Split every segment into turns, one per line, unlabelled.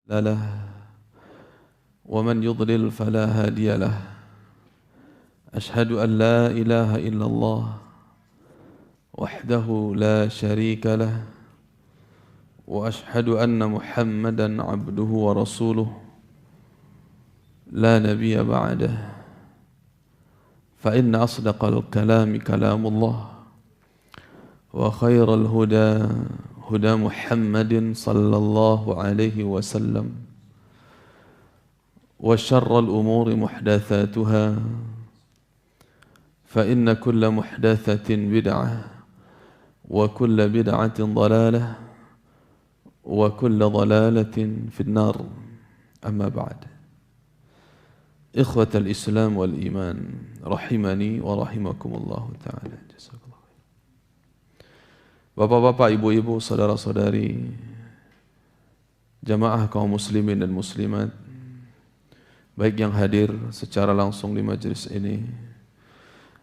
له ومن يضلل فلا هادي له أشهد أن لا إله إلا الله وحده لا شريك له وأشهد أن محمدا عبده ورسوله لا نبي بعده فإن أصدق الكلام كلام الله وخير الهدى هدى محمد صلى الله عليه وسلم وشر الأمور محدثاتها فإن كل محدثة بدعة وكل بدعة ضلالة وكل ضلالة في النار أما بعد إخوة الإسلام والإيمان رحمني ورحمكم الله تعالى. Bapak-bapak, ibu-ibu, saudara-saudari, jamaah kaum muslimin dan muslimat, baik yang hadir secara langsung di majelis ini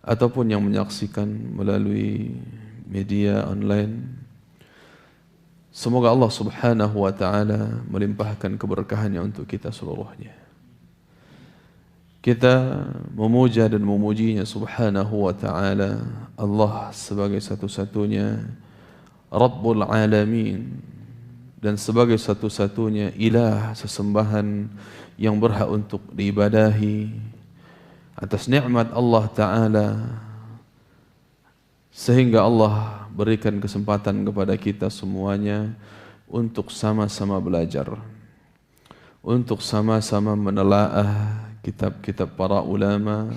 ataupun yang menyaksikan melalui media online, semoga Allah Subhanahu wa taala melimpahkan keberkahannya untuk kita seluruhnya. Kita memuja dan memujinya Subhanahu wa taala, Allah sebagai satu-satunya Rabbul Alamin dan sebagai satu-satunya ilah sesembahan yang berhak untuk diibadahi, atas nikmat Allah Ta'ala sehingga Allah berikan kesempatan kepada kita semuanya untuk sama-sama belajar, untuk sama-sama menelaah kitab-kitab para ulama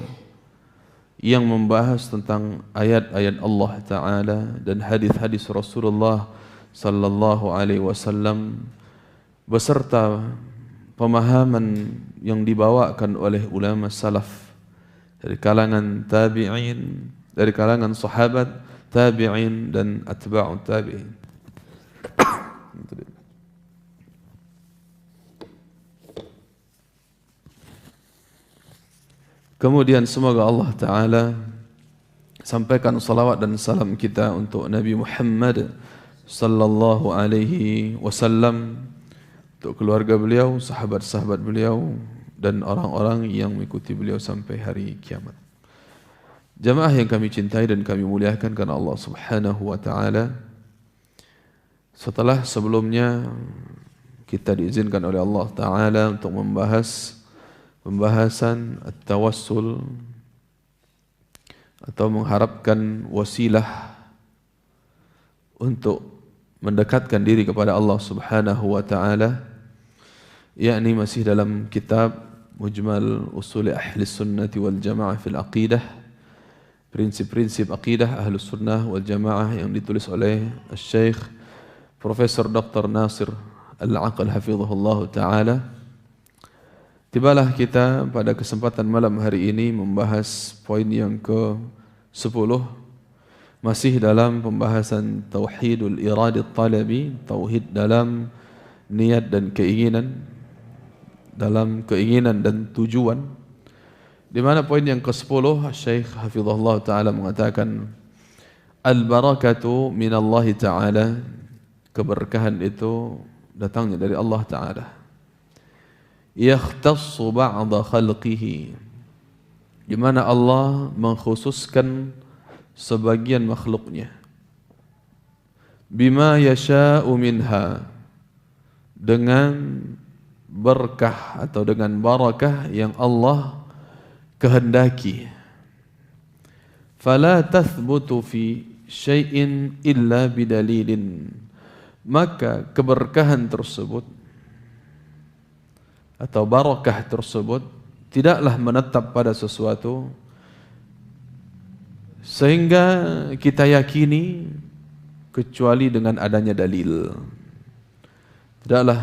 yang membahas tentang ayat-ayat Allah Ta'ala dan hadis-hadis Rasulullah sallallahu alaihi wasallam beserta pemahaman yang dibawakan oleh ulama salaf dari kalangan tabi'in, dari kalangan sahabat, tabi'in dan atba'ut tabi'in. Kemudian semoga Allah Ta'ala sampaikan salawat dan salam kita untuk Nabi Muhammad sallallahu alaihi wasallam, untuk keluarga beliau, sahabat-sahabat beliau dan orang-orang yang mengikuti beliau sampai hari kiamat. Jamaah yang kami cintai dan kami muliakan karena Allah Subhanahu wa taala, setelah sebelumnya kita diizinkan oleh Allah Ta'ala untuk membahas pembahasan at-tawassul atau mengharapkan wasilah untuk mendekatkan diri kepada Allah Subhanahu wa taala, yakni masih dalam kitab Mujmal Usul Ahli Sunnati wal Jamaah fil Aqidah, prinsip-prinsip akidah Ahlus Sunnah wal Jamaah yang ditulis oleh Syekh Profesor Dr. Nasir Al-Aqal hafizahullah taala. Tibalah kita pada kesempatan malam hari ini membahas poin yang ke-10, masih dalam pembahasan Tauhidul Iradit Talabi, tauhid dalam niat dan keinginan, dalam keinginan dan tujuan, di mana poin yang ke-10 Syekh hafizahullah taala mengatakan al-barakatu minallahi taala, keberkahan itu datangnya dari Allah Ta'ala. Yakhtassu ba'da khalqihi, di mana Allah mengkhususkan sebagian makhluknya, bima yasha'u minha, dengan berkah atau dengan barakah yang Allah kehendaki. Fala tathbutu fi syai'in illa bidalilin, maka keberkahan tersebut atau barakah tersebut tidaklah menetap pada sesuatu sehingga kita yakini kecuali dengan adanya dalil. Tidaklah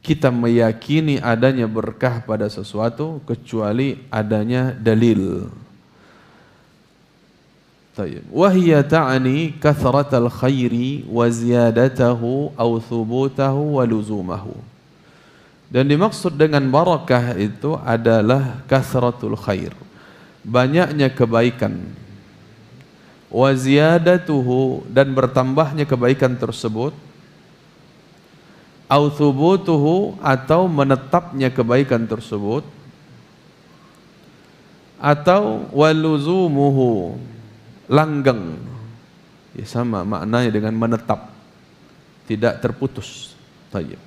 kita meyakini adanya berkah pada sesuatu kecuali adanya dalil. Wahia ta'ani kathratal khairi wa ziyadatahu aw thubutahu wa luzumahu. Dan dimaksud dengan barakah itu adalah kathratul khair, banyaknya kebaikan, wa ziyadatuhu, dan bertambahnya kebaikan tersebut, au thubutuhu, atau menetapnya kebaikan tersebut, atau waluzumuhu, langgeng. Ya, sama maknanya dengan menetap, tidak terputus. Tayyib.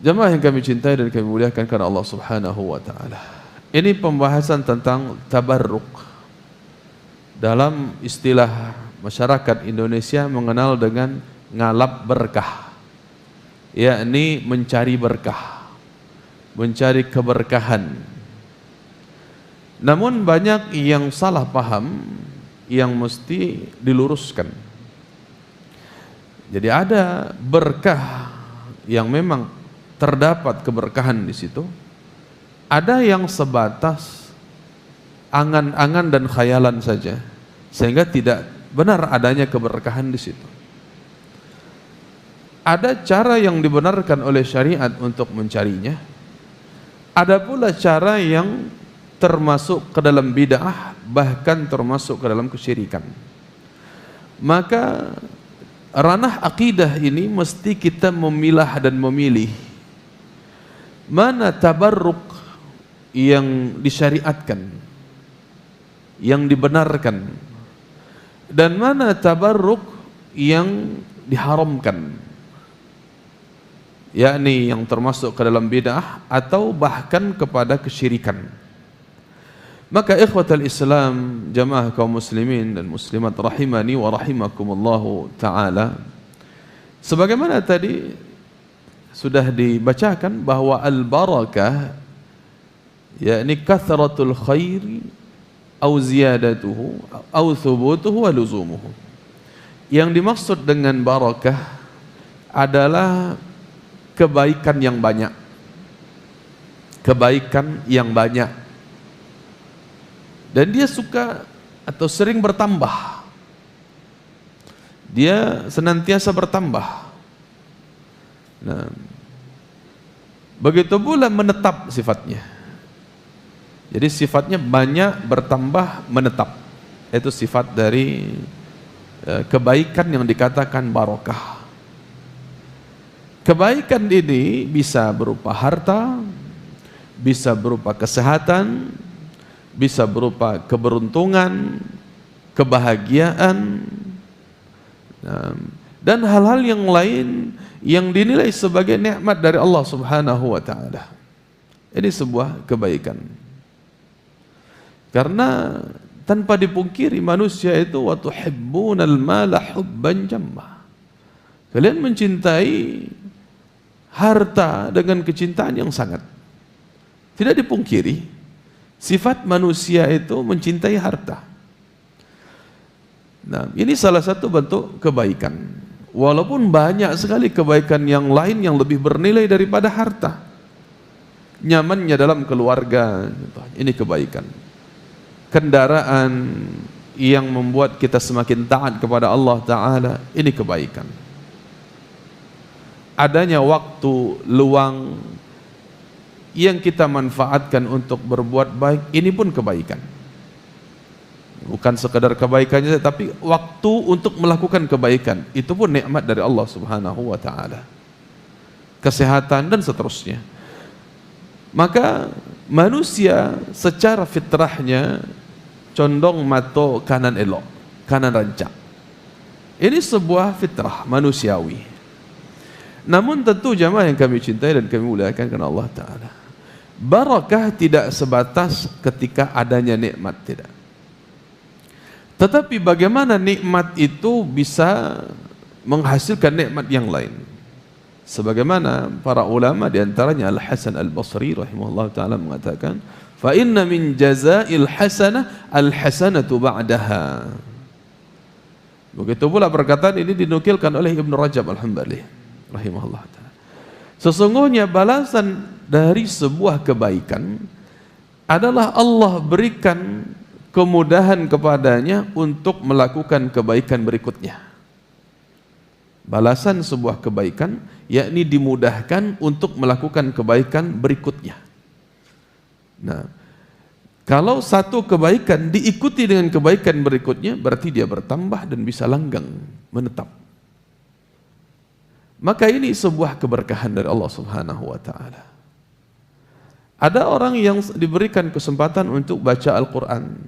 Jamaah yang kami cintai dan kami muliakan karena Allah Subhanahu wa taala. Ini pembahasan tentang tabarruk. Dalam istilah masyarakat Indonesia mengenal dengan ngalap berkah, yakni mencari berkah, mencari keberkahan. Namun banyak yang salah paham yang mesti diluruskan. Jadi ada berkah yang memang terdapat keberkahan di situ, ada yang sebatas angan-angan dan khayalan saja, sehingga tidak benar adanya keberkahan di situ. Ada cara yang dibenarkan oleh syariat untuk mencarinya, ada pula cara yang termasuk ke dalam bid'ah, bahkan termasuk ke dalam kesyirikan. Maka ranah akidah ini mesti kita memilah dan memilih mana tabarruk yang disyariatkan, yang dibenarkan, dan mana tabarruk yang diharamkan, yakni yang termasuk ke dalam bid'ah atau bahkan kepada kesyirikan. Maka ikhwatal Islam, jamaah kaum muslimin dan muslimat rahimani wa rahimakumullahu ta'ala, sebagaimana tadi sudah dibacakan bahwa al-barakah yakni kathratul khairi au ziyadatuhu au thubutuhu wa luzumuhu. Yang dimaksud dengan barakah adalah kebaikan yang banyak, kebaikan yang banyak, dan dia suka atau sering bertambah, dia senantiasa bertambah. Nah, begitu pula menetap sifatnya. Jadi sifatnya banyak, bertambah, menetap. Itu sifat dari kebaikan yang dikatakan barakah. Kebaikan ini bisa berupa harta, bisa berupa kesehatan, bisa berupa keberuntungan, kebahagiaan, dan hal-hal yang lain yang dinilai sebagai nikmat dari Allah Subhanahu wa taala. Ini sebuah kebaikan. Karena tanpa dipungkiri manusia itu wa tuhibbunal mala hubban jamma. Kalian mencintai harta dengan kecintaan yang sangat. Tidak dipungkiri sifat manusia itu mencintai harta. Nah, ini salah satu bentuk kebaikan. Walaupun banyak sekali kebaikan yang lain yang lebih bernilai daripada harta. Nyamannya dalam keluarga, ini kebaikan. Kendaraan yang membuat kita semakin taat kepada Allah Ta'ala, ini kebaikan. Adanya waktu luang yang kita manfaatkan untuk berbuat baik, ini pun kebaikan. Bukan sekadar kebaikannya, tapi waktu untuk melakukan kebaikan, itu pun nikmat dari Allah Subhanahu wa taala. Kesehatan dan seterusnya. Maka manusia secara fitrahnya condong mato kanan elok, kanan rancak. Ini sebuah fitrah manusiawi. Namun tentu jamaah yang kami cintai dan kami muliakan karena Allah Ta'ala, barakah tidak sebatas ketika adanya nikmat, tidak. Tetapi bagaimana nikmat itu bisa menghasilkan nikmat yang lain. Sebagaimana para ulama diantaranya Al-Hasan Al-Basri rahimahullah ta'ala mengatakan, fa inna min jazail hasanah al-hasanatu ba'daha. Begitu pula perkataan ini dinukilkan oleh Ibnu Rajab Al-Hambali rahimahullah ta'ala. Sesungguhnya balasan dari sebuah kebaikan adalah Allah berikan kemudahan kepadanya untuk melakukan kebaikan berikutnya. Balasan sebuah kebaikan yakni dimudahkan untuk melakukan kebaikan berikutnya. Nah, kalau satu kebaikan diikuti dengan kebaikan berikutnya, berarti dia bertambah dan bisa langgeng, menetap. Maka ini sebuah keberkahan dari Allah Subhanahu wa taala. Ada orang yang diberikan kesempatan untuk baca Al-Quran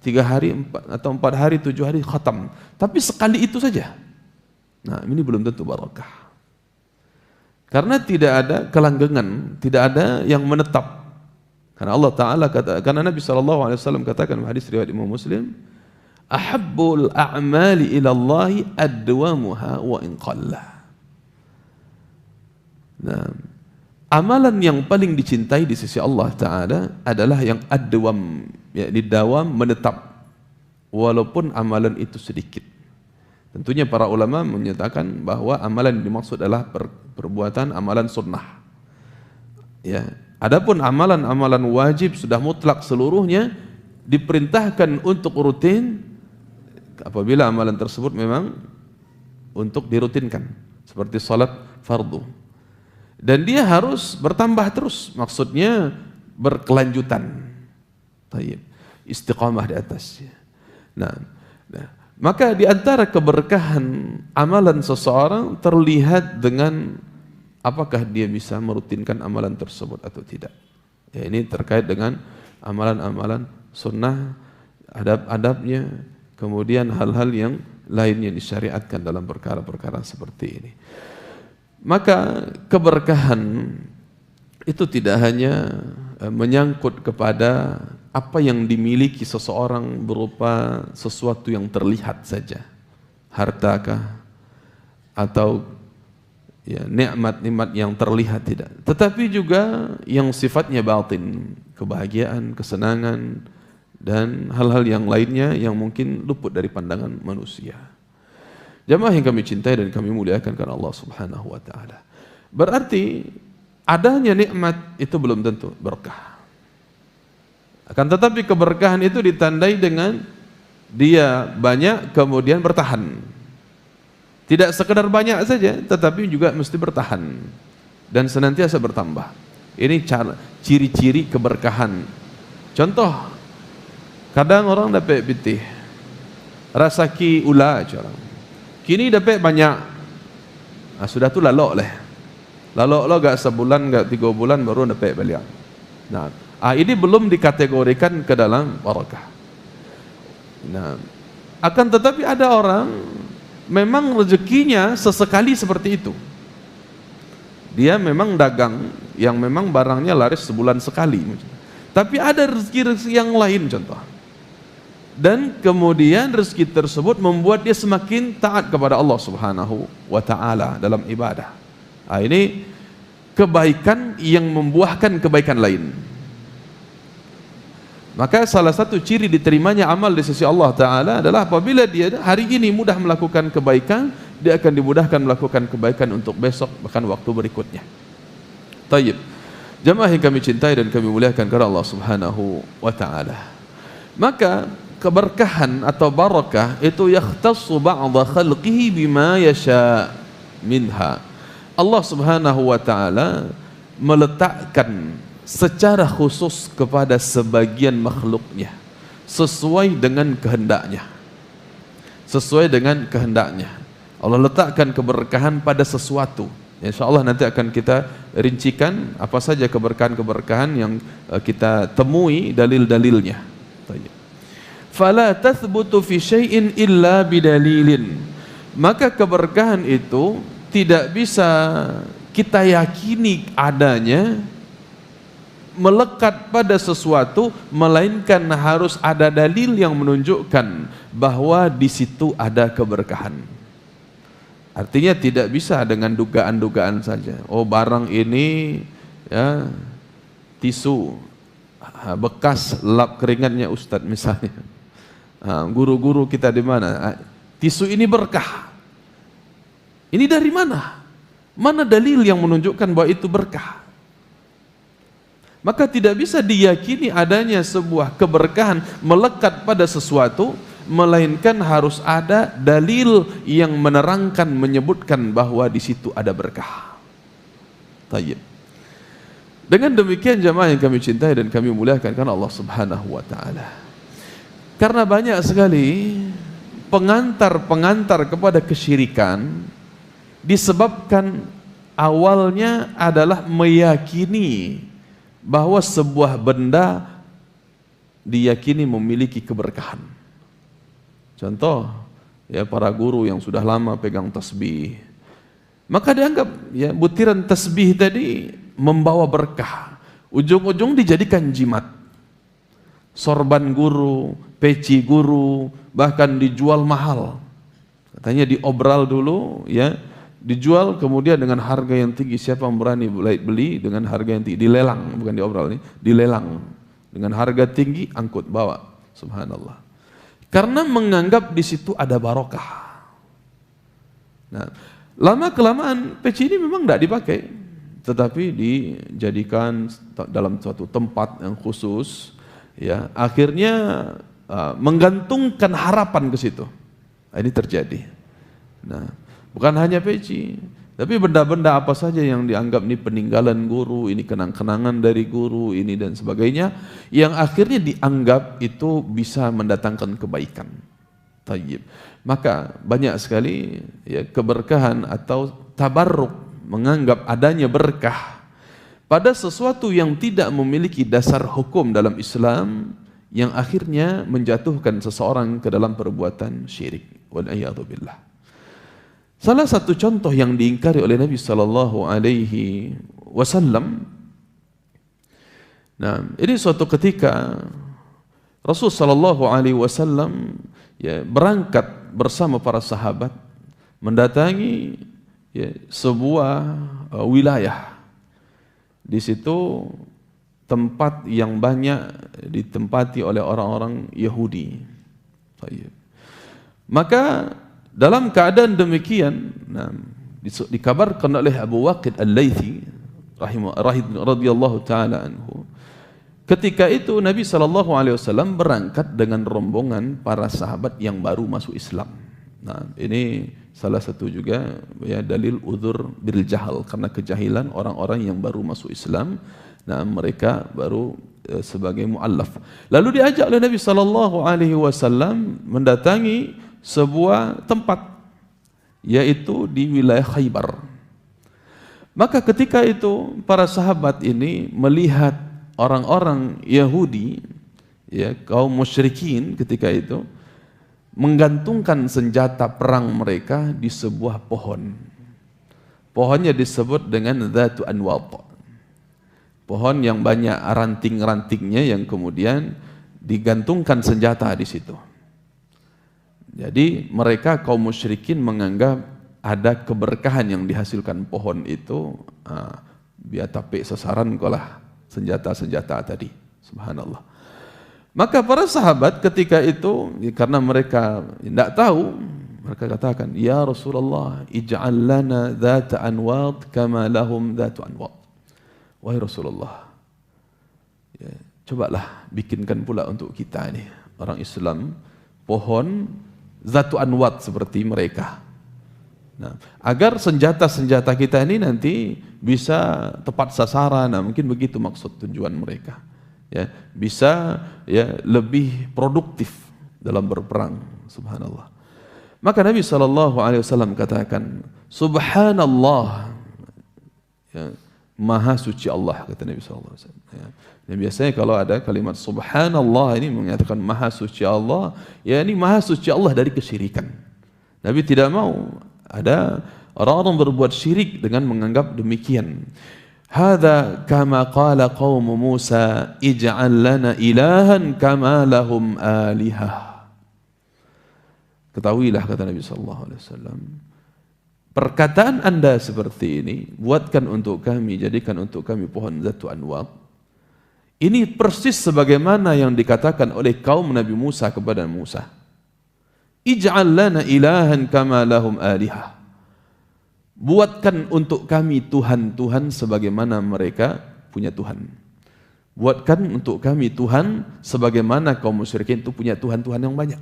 3 hari, 4 atau 4 hari, 7 hari khatam, tapi sekali itu saja. Nah, ini belum tentu barakah. Karena tidak ada kelanggengan, tidak ada yang menetap. Karena Allah Ta'ala karena Nabi SAW katakan hadis riwayat Imam Muslim, ahabbul a'mali ilallahi adwamuha wa in qalla. Nah, amalan yang paling dicintai di sisi Allah Ta'ala adalah yang adwam, yakni dawam, menetap, walaupun amalan itu sedikit. Tentunya para ulama menyatakan bahwa amalan yang dimaksud adalah perbuatan amalan sunnah. Ya, adapun amalan-amalan wajib sudah mutlak seluruhnya diperintahkan untuk rutin apabila amalan tersebut memang untuk dirutinkan, seperti salat fardu. Dan dia harus bertambah terus, maksudnya berkelanjutan. Tayyib, istiqamah di atasnya. Nah, maka di antara keberkahan amalan seseorang terlihat dengan apakah dia bisa merutinkan amalan tersebut atau tidak. Ya, ini terkait dengan amalan-amalan sunnah, adab-adabnya, kemudian hal-hal yang lain yang disyariatkan dalam perkara-perkara seperti ini. Maka keberkahan itu tidak hanya menyangkut kepada apa yang dimiliki seseorang berupa sesuatu yang terlihat saja, hartakah atau ya, nikmat-nikmat yang terlihat, tidak, tetapi juga yang sifatnya batin, kebahagiaan, kesenangan, dan hal-hal yang lainnya yang mungkin luput dari pandangan manusia. Jamaah yang kami cintai dan kami muliakan karena Allah Subhanahu wa taala. Berarti adanya nikmat itu belum tentu berkah. Akan tetapi keberkahan itu ditandai dengan dia banyak kemudian bertahan. Tidak sekedar banyak saja, tetapi juga mesti bertahan dan senantiasa bertambah. Ini ciri-ciri keberkahan. Contoh, kadang orang dapat pitih, rasaki ula orang. Kini dapat banyak, sudah tu lalok lah. Lalok lo gak sebulan, gak 3 bulan baru dapat balik. Nah, ini belum dikategorikan ke dalam barakah. Nah, akan tetapi ada orang memang rezekinya sesekali seperti itu. Dia memang dagang yang memang barangnya laris sebulan sekali. Tapi ada rezeki-rezeki yang lain contoh. Dan kemudian rezeki tersebut membuat dia semakin taat kepada Allah Subhanahu wa taala dalam ibadah. Ini kebaikan yang membuahkan kebaikan lain. Maka salah satu ciri diterimanya amal di sisi Allah Ta'ala adalah apabila dia hari ini mudah melakukan kebaikan, dia akan dimudahkan melakukan kebaikan untuk besok bahkan waktu berikutnya. Tayyib, jamaah yang kami cintai dan kami muliakan karena Allah Subhanahu wa Ta'ala. Maka keberkahan atau barakah itu yakhtassu ba'dha khalqihi bima yasha minha. Allah Subhanahu wa taala meletakkan secara khusus kepada sebagian makhluknya sesuai dengan kehendaknya. Sesuai dengan kehendaknya. Allah letakkan keberkahan pada sesuatu. Insyaallah nanti akan kita rincikan apa saja keberkahan-keberkahan yang kita temui dalil-dalilnya. Fala tathbutu fi syai'in illa bidalilin. Maka keberkahan itu tidak bisa kita yakini adanya, melekat pada sesuatu, melainkan harus ada dalil yang menunjukkan bahwa di situ ada keberkahan. Artinya tidak bisa dengan dugaan-dugaan saja. Oh, barang ini ya tisu bekas lap keringatnya Ustadz misalnya. Guru-guru kita di mana? Tisu ini berkah. Ini dari mana? Mana dalil yang menunjukkan bahwa itu berkah? Maka tidak bisa diyakini adanya sebuah keberkahan melekat pada sesuatu, melainkan harus ada dalil yang menerangkan, menyebutkan bahwa di situ ada berkah. Tayyib. Dengan demikian jamaah yang kami cintai dan kami muliakan karena Allah Subhanahu wa taala. Karena banyak sekali pengantar-pengantar kepada kesyirikan disebabkan awalnya adalah meyakini bahwa sebuah benda diyakini memiliki keberkahan. Contoh, ya para guru yang sudah lama pegang tasbih, maka dianggap ya butiran tasbih tadi membawa berkah. Ujung-ujung dijadikan jimat. Sorban guru, peci guru, bahkan dijual mahal. Katanya diobral dulu, ya, dijual kemudian dengan harga yang tinggi. Siapa yang berani beli dengan harga yang tinggi? Dilelang, bukan diobral nih, dilelang dengan harga tinggi, angkut bawa. Subhanallah. Karena menganggap di situ ada barokah. Nah, lama kelamaan peci ini memang tidak dipakai, tetapi dijadikan dalam suatu tempat yang khusus, ya, akhirnya menggantungkan harapan ke situ. Nah, ini terjadi. Nah, bukan hanya peci, tapi benda-benda apa saja yang dianggap ini peninggalan guru, ini kenang-kenangan dari guru, ini dan sebagainya, yang akhirnya dianggap itu bisa mendatangkan kebaikan. Tayyib. Maka banyak sekali ya keberkahan atau tabarruk, menganggap adanya berkah pada sesuatu yang tidak memiliki dasar hukum dalam Islam, yang akhirnya menjatuhkan seseorang ke dalam perbuatan syirik. Wal'iyadzubillah. Salah satu contoh yang diingkari oleh Nabi sallallahu alaihi wasallam. Nah, ini suatu ketika Rasul sallallahu alaihi wasallam ya berangkat bersama para sahabat mendatangi ya sebuah wilayah. Di situ tempat yang banyak ditempati oleh orang-orang Yahudi. Maka dalam keadaan demikian, nah, dikabarkan oleh Abu Waqid Al-Laythi radhiyallahu taala anhu, ketika itu Nabi SAW berangkat dengan rombongan para sahabat yang baru masuk Islam. Nah, ini salah satu juga ya dalil udzur bil jahal, karena kejahilan orang-orang yang baru masuk Islam. Nah, mereka baru sebagai muallaf. Lalu diajak oleh Nabi SAW mendatangi sebuah tempat, yaitu di wilayah Khaybar. Maka ketika itu para sahabat ini melihat orang-orang Yahudi, ya, kaum musyrikin ketika itu menggantungkan senjata perang mereka di sebuah pohon. Pohonnya disebut dengan Dzatu Anwat. Pohon yang banyak ranting-rantingnya yang kemudian digantungkan senjata di situ. Jadi mereka kaum musyrikin menganggap ada keberkahan yang dihasilkan pohon itu, biar tapi sasaran kolah senjata-senjata tadi. Subhanallah. Maka para sahabat ketika itu, karena mereka tidak tahu, mereka katakan, ya Rasulullah, ij'al lana dzata anwat kama lahum dzatu anwat. Wahai Rasulullah, ya, cobalah bikinkan pula untuk kita ini orang Islam pohon Dzatu Anwat seperti mereka. Nah, agar senjata-senjata kita ini nanti bisa tepat sasaran. Nah, mungkin begitu maksud tujuan mereka. Ya, bisa ya lebih produktif dalam berperang. Subhanallah. Maka Nabi SAW katakan, Subhanallah. Ya, Maha suci Allah, kata Nabi SAW. Ya. Dan biasanya kalau ada kalimat Subhanallah ini mengatakan Maha suci Allah, ya ini Maha suci Allah dari kesyirikan. Nabi tidak mau ada orang-orang berbuat syirik dengan menganggap demikian. Hadza kama qala qaum Musa ij'al lana ilahan kama lahum alihah. Ketahuilah, kata Nabi SAW, perkataan anda seperti ini, buatkan untuk kami, jadikan untuk kami pohon Dzatu Anwat. Ini persis sebagaimana yang dikatakan oleh kaum Nabi Musa kepada Musa. Ij'al lana ilahan kama lahum alihah. Buatkan untuk kami Tuhan-Tuhan sebagaimana mereka punya Tuhan. Buatkan untuk kami Tuhan sebagaimana kaum musyrikin itu punya Tuhan-Tuhan yang banyak.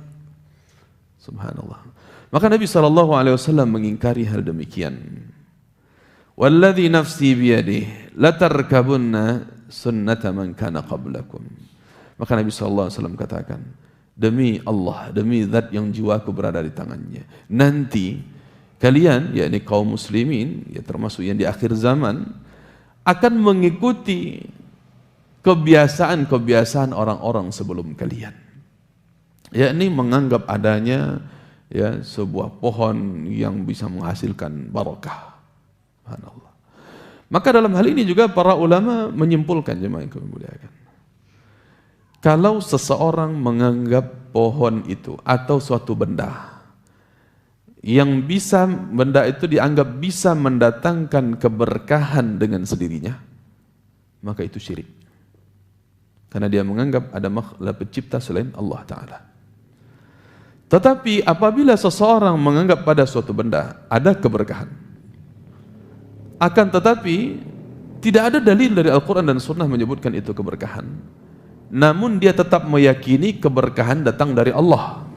Subhanallah. Maka Nabi SAW mengingkari hal demikian. Walladzi nafsi biyadihi latarkabunna sunnata man kana qablakum. Maka Nabi SAW katakan, demi Allah, demi zat yang jiwaku berada di tangannya, nanti kalian, yakni kaum muslimin, ya termasuk yang di akhir zaman, akan mengikuti kebiasaan-kebiasaan orang-orang sebelum kalian, yakni menganggap adanya ya sebuah pohon yang bisa menghasilkan barakah. Subhanallah. Maka dalam hal ini juga para ulama menyimpulkan, jemaah yang kami muliakan, kalau seseorang menganggap pohon itu atau suatu benda yang benda itu dianggap bisa mendatangkan keberkahan dengan sendirinya, maka itu syirik. Karena dia menganggap ada makhluk pencipta selain Allah Ta'ala. Tetapi apabila seseorang menganggap pada suatu benda ada keberkahan, akan tetapi tidak ada dalil dari Al-Quran dan Sunnah menyebutkan itu keberkahan, namun dia tetap meyakini keberkahan datang dari Allah,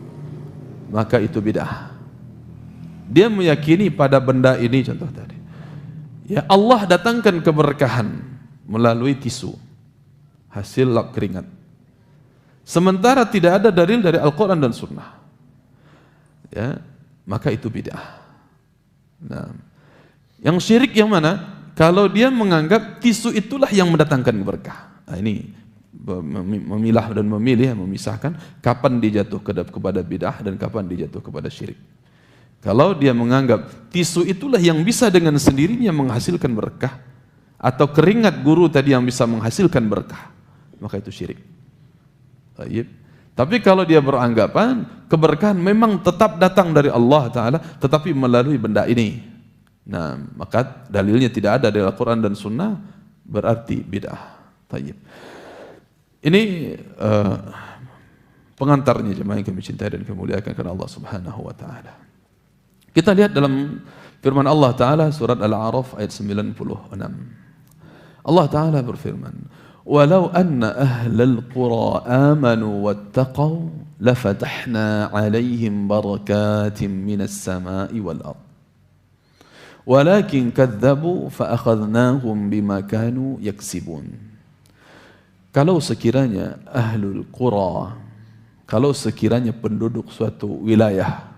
maka itu bid'ah. Dia meyakini pada benda ini, contoh tadi, ya Allah datangkan keberkahan melalui tisu, hasil lap keringat, sementara tidak ada dalil dari Al-Quran dan Sunnah, ya, maka itu bid'ah. Nah, yang syirik yang mana? Kalau dia menganggap tisu itulah yang mendatangkan berkah. Nah, ini memilah dan memilih, memisahkan kapan dia jatuh kepada bid'ah dan kapan dia jatuh kepada syirik. Kalau dia menganggap tisu itulah yang bisa dengan sendirinya menghasilkan berkah, atau keringat guru tadi yang bisa menghasilkan berkah, maka itu syirik. Baik. Tapi kalau dia beranggapan keberkahan memang tetap datang dari Allah Ta'ala, tetapi melalui benda ini, nah maka dalilnya tidak ada dari Al-Quran dan Sunnah, berarti bid'ah. Baik. Ini pengantarnya jemaah yang kami cintai dan kami muliakan karena Allah Subhanahu wa Ta'ala. Kita lihat dalam firman Allah Ta'ala surat Al-A'raf ayat 96. Allah Ta'ala berfirman, "Walau anna ahlal qura amanu wattaqaw lafatahna 'alaihim barakatin minas sama'i wal ard. Walakin kadzabu fa akhadnahum bima kanu yaksibun." Kalau sekiranya ahlul qura, kalau sekiranya penduduk suatu wilayah.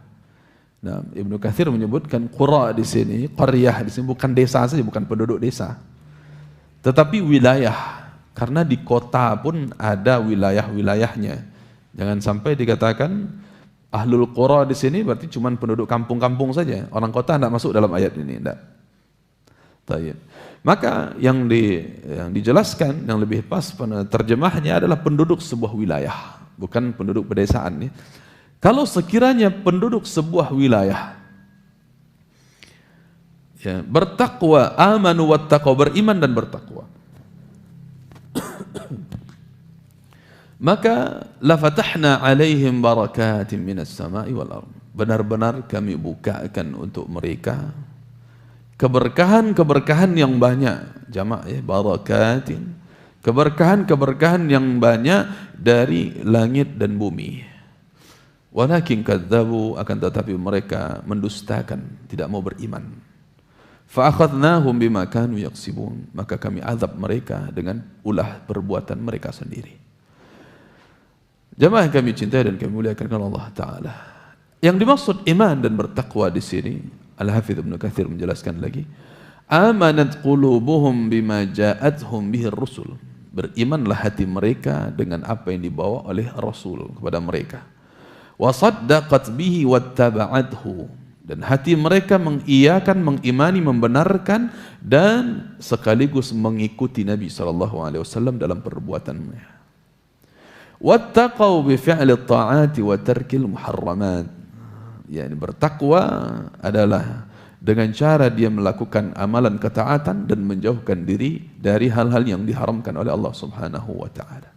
Nah, Ibnu Katsir menyebutkan qura di sini, qaryah di sini bukan desa saja, bukan penduduk desa, tetapi wilayah, karena di kota pun ada wilayah-wilayahnya. Jangan sampai dikatakan ahlul qura di sini berarti cuma penduduk kampung-kampung saja. Orang kota tidak masuk dalam ayat ini, tidak. Tayyib. Maka yang dijelaskan yang lebih pas terjemahnya adalah penduduk sebuah wilayah, bukan penduduk pedesaan. Kalau sekiranya penduduk sebuah wilayah ya, bertakwa, amanu wattaqaw, beriman dan bertakwa, maka lafatahna alaihim barakatin minas sama'i wal ard. Benar-benar kami bukakan untuk mereka keberkahan-keberkahan yang banyak, jamak ya, barakatin, keberkahan-keberkahan yang banyak dari langit dan bumi. Walakin kadzabu, akan tetapi mereka mendustakan, tidak mau beriman. Fa akhadnahum bima kanu yaksibun, maka kami azab mereka dengan ulah perbuatan mereka sendiri. Jemaah yang kami cintai dan kami muliakan Allah Ta'ala, yang dimaksud iman dan bertakwa di sini, Al-Hafidz Ibnu Katsir menjelaskan lagi, amanat qulubuhum bima ja'atuhum bihi ar-rusul. Berimanlah hati mereka dengan apa yang dibawa oleh Rasul kepada mereka. Wa saddaqat bihi wattaba'athu, dan hati mereka mengiyakan, mengimani, membenarkan dan sekaligus mengikuti Nabi SAW dalam perbuatannya. Wattaqau bi fi'li at-ta'ati wa tarkil muharramat. Yani bertakwa adalah dengan cara dia melakukan amalan ketaatan dan menjauhkan diri dari hal-hal yang diharamkan oleh Allah Subhanahu wa Ta'ala.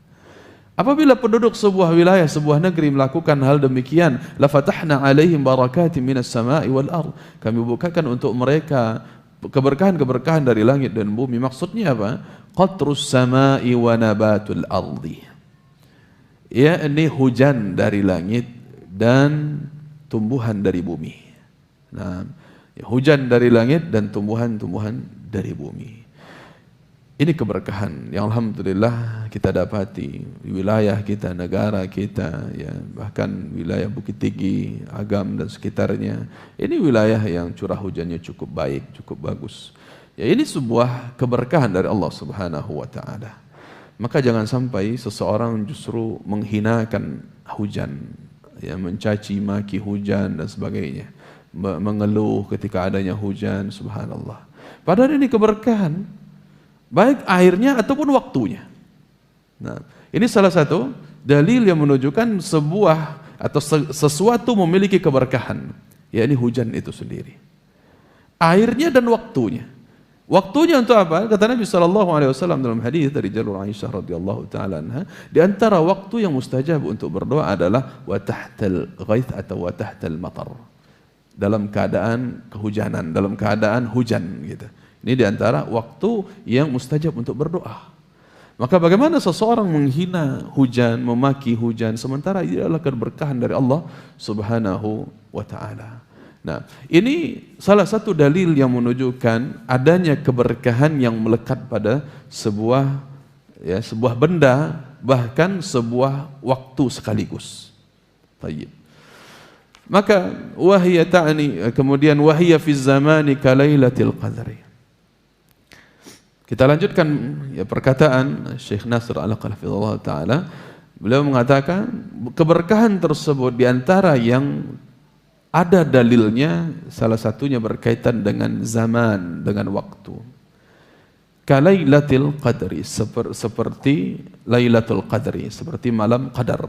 Apabila penduduk sebuah wilayah, sebuah negeri melakukan hal demikian, la fatahna 'alaihim barakatin minas sama'i wal ard. Kami bukakan untuk mereka keberkahan-keberkahan dari langit dan bumi. Maksudnya apa? Qatrus sama'i wa nabatul ardi. Ya, ini hujan dari langit dan tumbuhan dari bumi. Nah, hujan dari langit dan tumbuhan-tumbuhan dari bumi. Ini keberkahan yang alhamdulillah kita dapati di wilayah kita, negara kita, ya, bahkan wilayah Bukit Tinggi, Agam dan sekitarnya. Ini wilayah yang curah hujannya cukup baik, cukup bagus. Ya, ini sebuah keberkahan dari Allah Subhanahu wa taala. Maka jangan sampai seseorang justru menghinakan hujan, ya, mencaci maki hujan dan sebagainya, mengeluh ketika adanya hujan, subhanallah. Padahal ini keberkahan, baik airnya ataupun waktunya. Nah, ini salah satu dalil yang menunjukkan sebuah atau sesuatu memiliki keberkahan, yakni hujan itu sendiri. Airnya dan waktunya. Waktunya untuk apa? Kata Nabi SAW dalam hadis dari jalur Aisyah radhiyallahu taala anha, di antara waktu yang mustajab untuk berdoa adalah wa tahtal ghaith atau wa tahtal matar. Dalam keadaan kehujanan, dalam keadaan hujan gitu. Ini di antara waktu yang mustajab untuk berdoa. Maka bagaimana seseorang menghina hujan, memaki hujan, sementara ini adalah keberkahan dari Allah Subhanahu wa taala. Nah, ini salah satu dalil yang menunjukkan adanya keberkahan yang melekat pada sebuah benda, bahkan sebuah waktu sekaligus. Tayyib. Maka wahiyya ta'ni, kemudian wahiyya fi zamani kalailatil qadri. Kita lanjutkan ya perkataan Syekh Nasr Al-Qalafidullah taala. Beliau mengatakan keberkahan tersebut di antara yang ada dalilnya, salah satunya berkaitan dengan zaman, dengan waktu. Kalailatul qadri, seperti Lailatul Qadri, seperti malam qadar.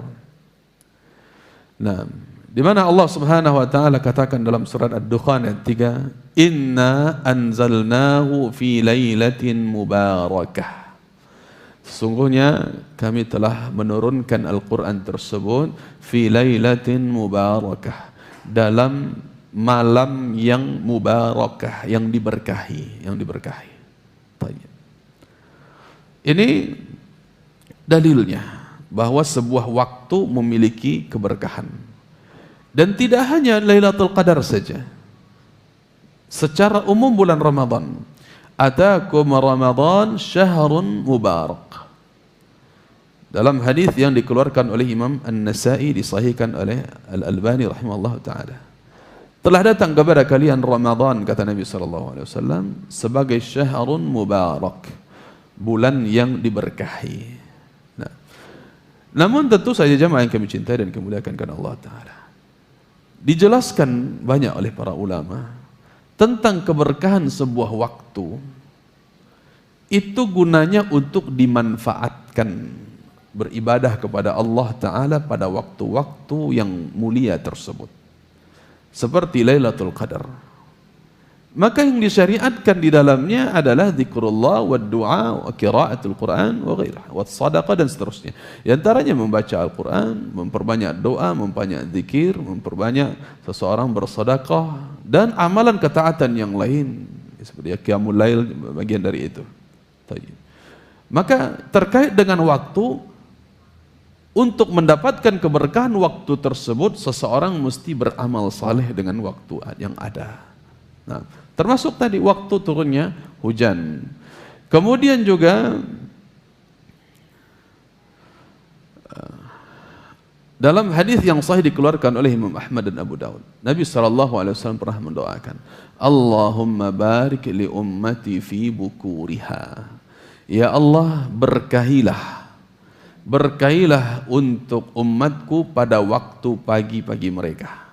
Nah, di mana Allah Subhanahu wa taala katakan dalam surat Ad-Dukhan ayat 3, "Inna anzalnahu fi lailatin mubarakah." Sesungguhnya kami telah menurunkan Al-Qur'an tersebut fi lailatin mubarakah, dalam malam yang mubarakah, yang diberkahi, Ini dalilnya bahwa sebuah waktu memiliki keberkahan. Dan tidak hanya Lailatul Qadar saja. Secara umum bulan Ramadan. Atakum Ramadan syahrun mubarak. Dalam hadis yang dikeluarkan oleh Imam An-Nasa'i, disahihkan oleh Al-Albani rahimahullah ta'ala, telah datang kepada kalian Ramadan, kata Nabi SAW, sebagai syahrun mubarak, bulan yang diberkahi. Nah, namun tentu saja jamaah yang kami cintai dan kami muliakan karena Allah Ta'ala, dijelaskan banyak oleh para ulama tentang keberkahan sebuah waktu. Itu gunanya untuk dimanfaatkan beribadah kepada Allah Ta'ala pada waktu-waktu yang mulia tersebut, seperti Lailatul Qadar. Maka yang disyariatkan di dalamnya adalah zikrullah wa du'a wa qiraatul Quran wa ghairah wa sadaqah dan seterusnya. Di antaranya membaca Al-Quran, memperbanyak doa, memperbanyak zikir, memperbanyak seseorang bersedekah dan amalan ketaatan yang lain seperti qiyamul lail, bagian dari itu. Maka terkait dengan waktu, untuk mendapatkan keberkahan waktu tersebut, seseorang mesti beramal saleh dengan waktu yang ada. Nah, termasuk tadi waktu turunnya hujan. Kemudian juga dalam hadis yang sahih dikeluarkan oleh Imam Ahmad dan Abu Daud, Nabi SAW pernah mendoakan, Allahumma barik li ummati fi bukuriha. Ya Allah, berkahilah untuk umatku pada waktu pagi-pagi mereka.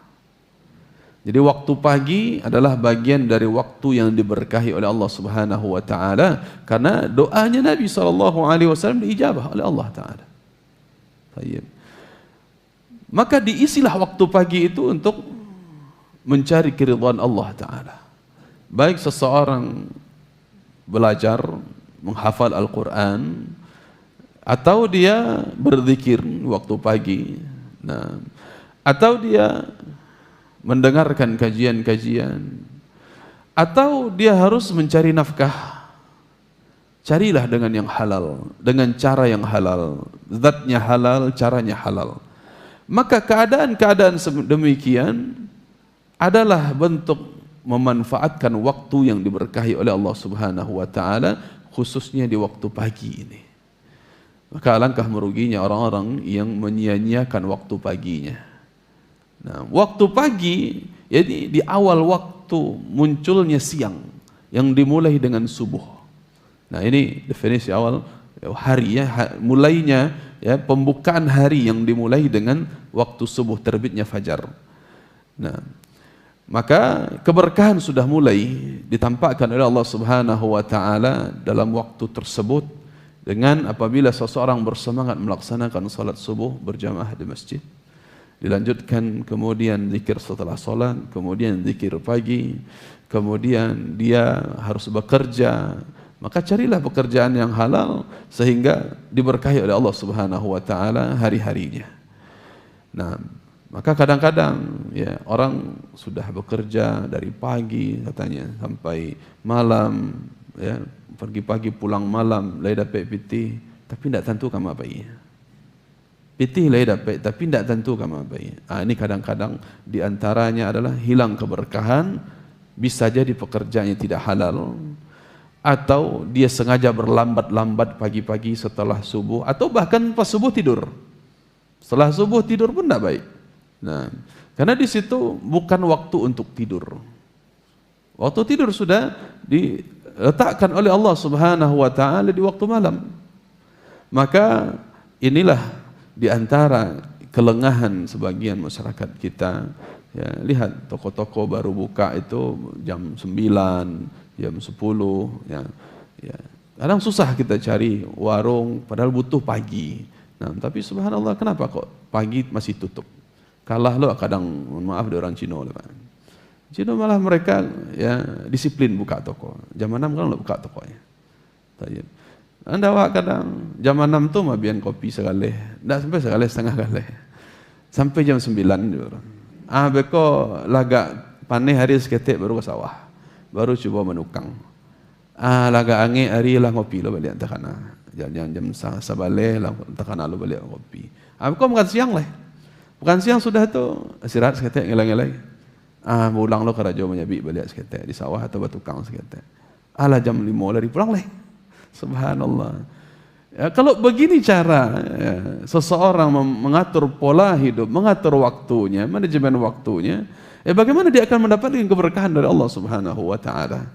Jadi waktu pagi adalah bagian dari waktu yang diberkahi oleh Allah Subhanahu wa taala, karena doanya Nabi SAW diijabah oleh Allah taala. Baik. Maka diisilah waktu pagi itu untuk mencari keridhaan Allah taala. Baik seseorang belajar menghafal Al-Qur'an, atau dia berzikir waktu pagi, nah, atau dia mendengarkan kajian-kajian, atau dia harus mencari nafkah. Carilah dengan yang halal, dengan cara yang halal, zatnya halal, caranya halal. Maka keadaan-keadaan demikian adalah bentuk memanfaatkan waktu yang diberkahi oleh Allah Subhanahu wa taala, khususnya di waktu pagi ini. Maka alangkah meruginya orang-orang yang menyia-nyiakan waktu paginya. Nah, waktu pagi, jadi di awal waktu munculnya siang yang dimulai dengan subuh. Nah, ini definisi awal hari ya, mulainya ya, pembukaan hari yang dimulai dengan waktu subuh terbitnya fajar. Nah, maka keberkahan sudah mulai ditampakkan oleh Allah Subhanahu wa taala dalam waktu tersebut dengan apabila seseorang bersemangat melaksanakan salat subuh berjamaah di masjid, dilanjutkan kemudian zikir setelah salat, kemudian zikir pagi, kemudian dia harus bekerja, maka carilah pekerjaan yang halal sehingga diberkahi oleh Allah Subhanahu wa taala hari-harinya. Nah, maka kadang-kadang ya orang sudah bekerja dari pagi katanya sampai malam ya, pergi pagi pulang malam, lai dapat pitih tapi tidak tentu kamu apa ia. Pitih lai dapat tapi tidak tentu kamu apa ia. Ini kadang-kadang diantaranya adalah hilang keberkahan, bisa jadi pekerjaannya tidak halal, atau dia sengaja berlambat-lambat pagi-pagi setelah subuh, atau bahkan pas subuh tidur. Setelah subuh tidur pun tidak baik. Nah, karena di situ bukan waktu untuk tidur. Waktu tidur sudah diletakkan oleh Allah Subhanahu wa taala di waktu malam. Maka inilah di antara kelengahan sebagian masyarakat kita. Ya, lihat toko-toko baru buka itu jam 9, jam 10 ya. Ya. Kadang susah kita cari warung padahal butuh pagi. Nah, tapi subhanallah kenapa kok pagi masih tutup? Kalah lo kadang, maaf dari orang Cina lah Pak. Cina malah mereka ya disiplin buka toko. Jam 6 kan lo buka tokonya. Tayyib. Anda wak kadang jam 6 tuh mah bian kopi sekali. Enggak sampai sekali setengah kali. Sampai jam 9 dia. Beko laga paneh hari seketik baru ke sawah. Baru coba menukang. Laga angin hari lah ngopi lo balik takana. Jam sabale lah takana lo balik ngopi. Beko makan siang lah. Bukan siang sudah tu istirahat seketik ngelai-ngelai. Pulang lo ke raja menyabi balik seketik di sawah atau batukang seketik. Jam 5 lari pulang leh. Subhanallah. Ya, kalau begini cara ya, seseorang mengatur pola hidup, mengatur waktunya, manajemen waktunya, bagaimana dia akan mendapatkan keberkahan dari Allah Subhanahu wa taala?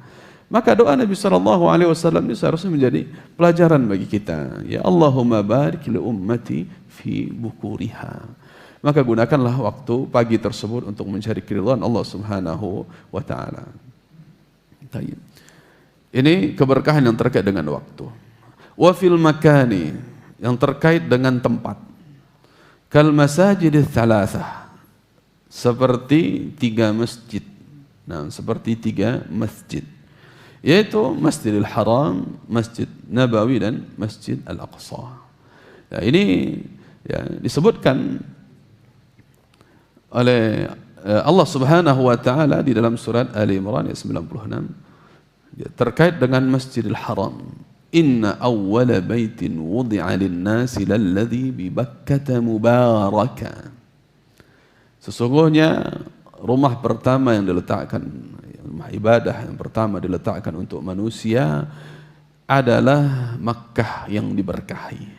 Maka doa Nabi sallallahu alaihi wasallam ini seharusnya menjadi pelajaran bagi kita. Ya Allahumma barik li ummati fi bukuriha. Maka gunakanlah waktu pagi tersebut untuk mencari keridhaan Allah Subhanahu wa taala. Ini keberkahan yang terkait dengan waktu. Wa fil makani, yang terkait dengan tempat. Kal masajidits tsalatsah, seperti 3 masjid. Nah, seperti 3 masjid. Yaitu Masjidil Haram, Masjid Nabawi dan Masjid Al-Aqsa. Nah, ini ya disebutkan oleh Allah Subhanahu wa taala di dalam surat Ali Imran ayat 96 terkait dengan Masjidil Haram. Inna awwala baitin wudi'a lin-nasi lalladzi bi Bakkah mubaraka. Sesungguhnya rumah pertama yang diletakkan, rumah ibadah yang pertama diletakkan untuk manusia adalah Makkah yang diberkahi.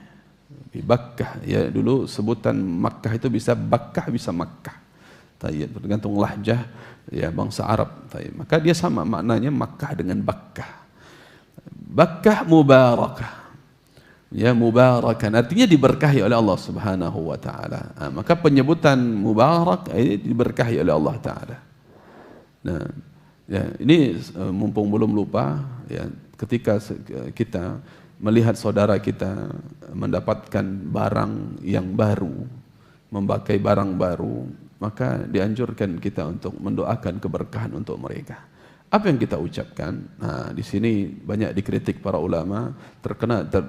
Di Bakkah, ya dulu sebutan Makkah itu bisa Bakkah bisa Makkah. Tayyib, tergantung lahjah ya bangsa Arab. Tayyib. Maka dia sama maknanya Makkah dengan Bakkah. Bakkah mubarakah. Ya mubarakan artinya diberkahi oleh Allah Subhanahu wa taala. Maka penyebutan mubarak diberkahi oleh Allah taala. Nah, ya ini mumpung belum lupa ya ketika kita melihat saudara kita mendapatkan barang yang baru, memakai barang baru, maka dianjurkan kita untuk mendoakan keberkahan untuk mereka. Apa yang kita ucapkan? Nah, di sini banyak dikritik para ulama,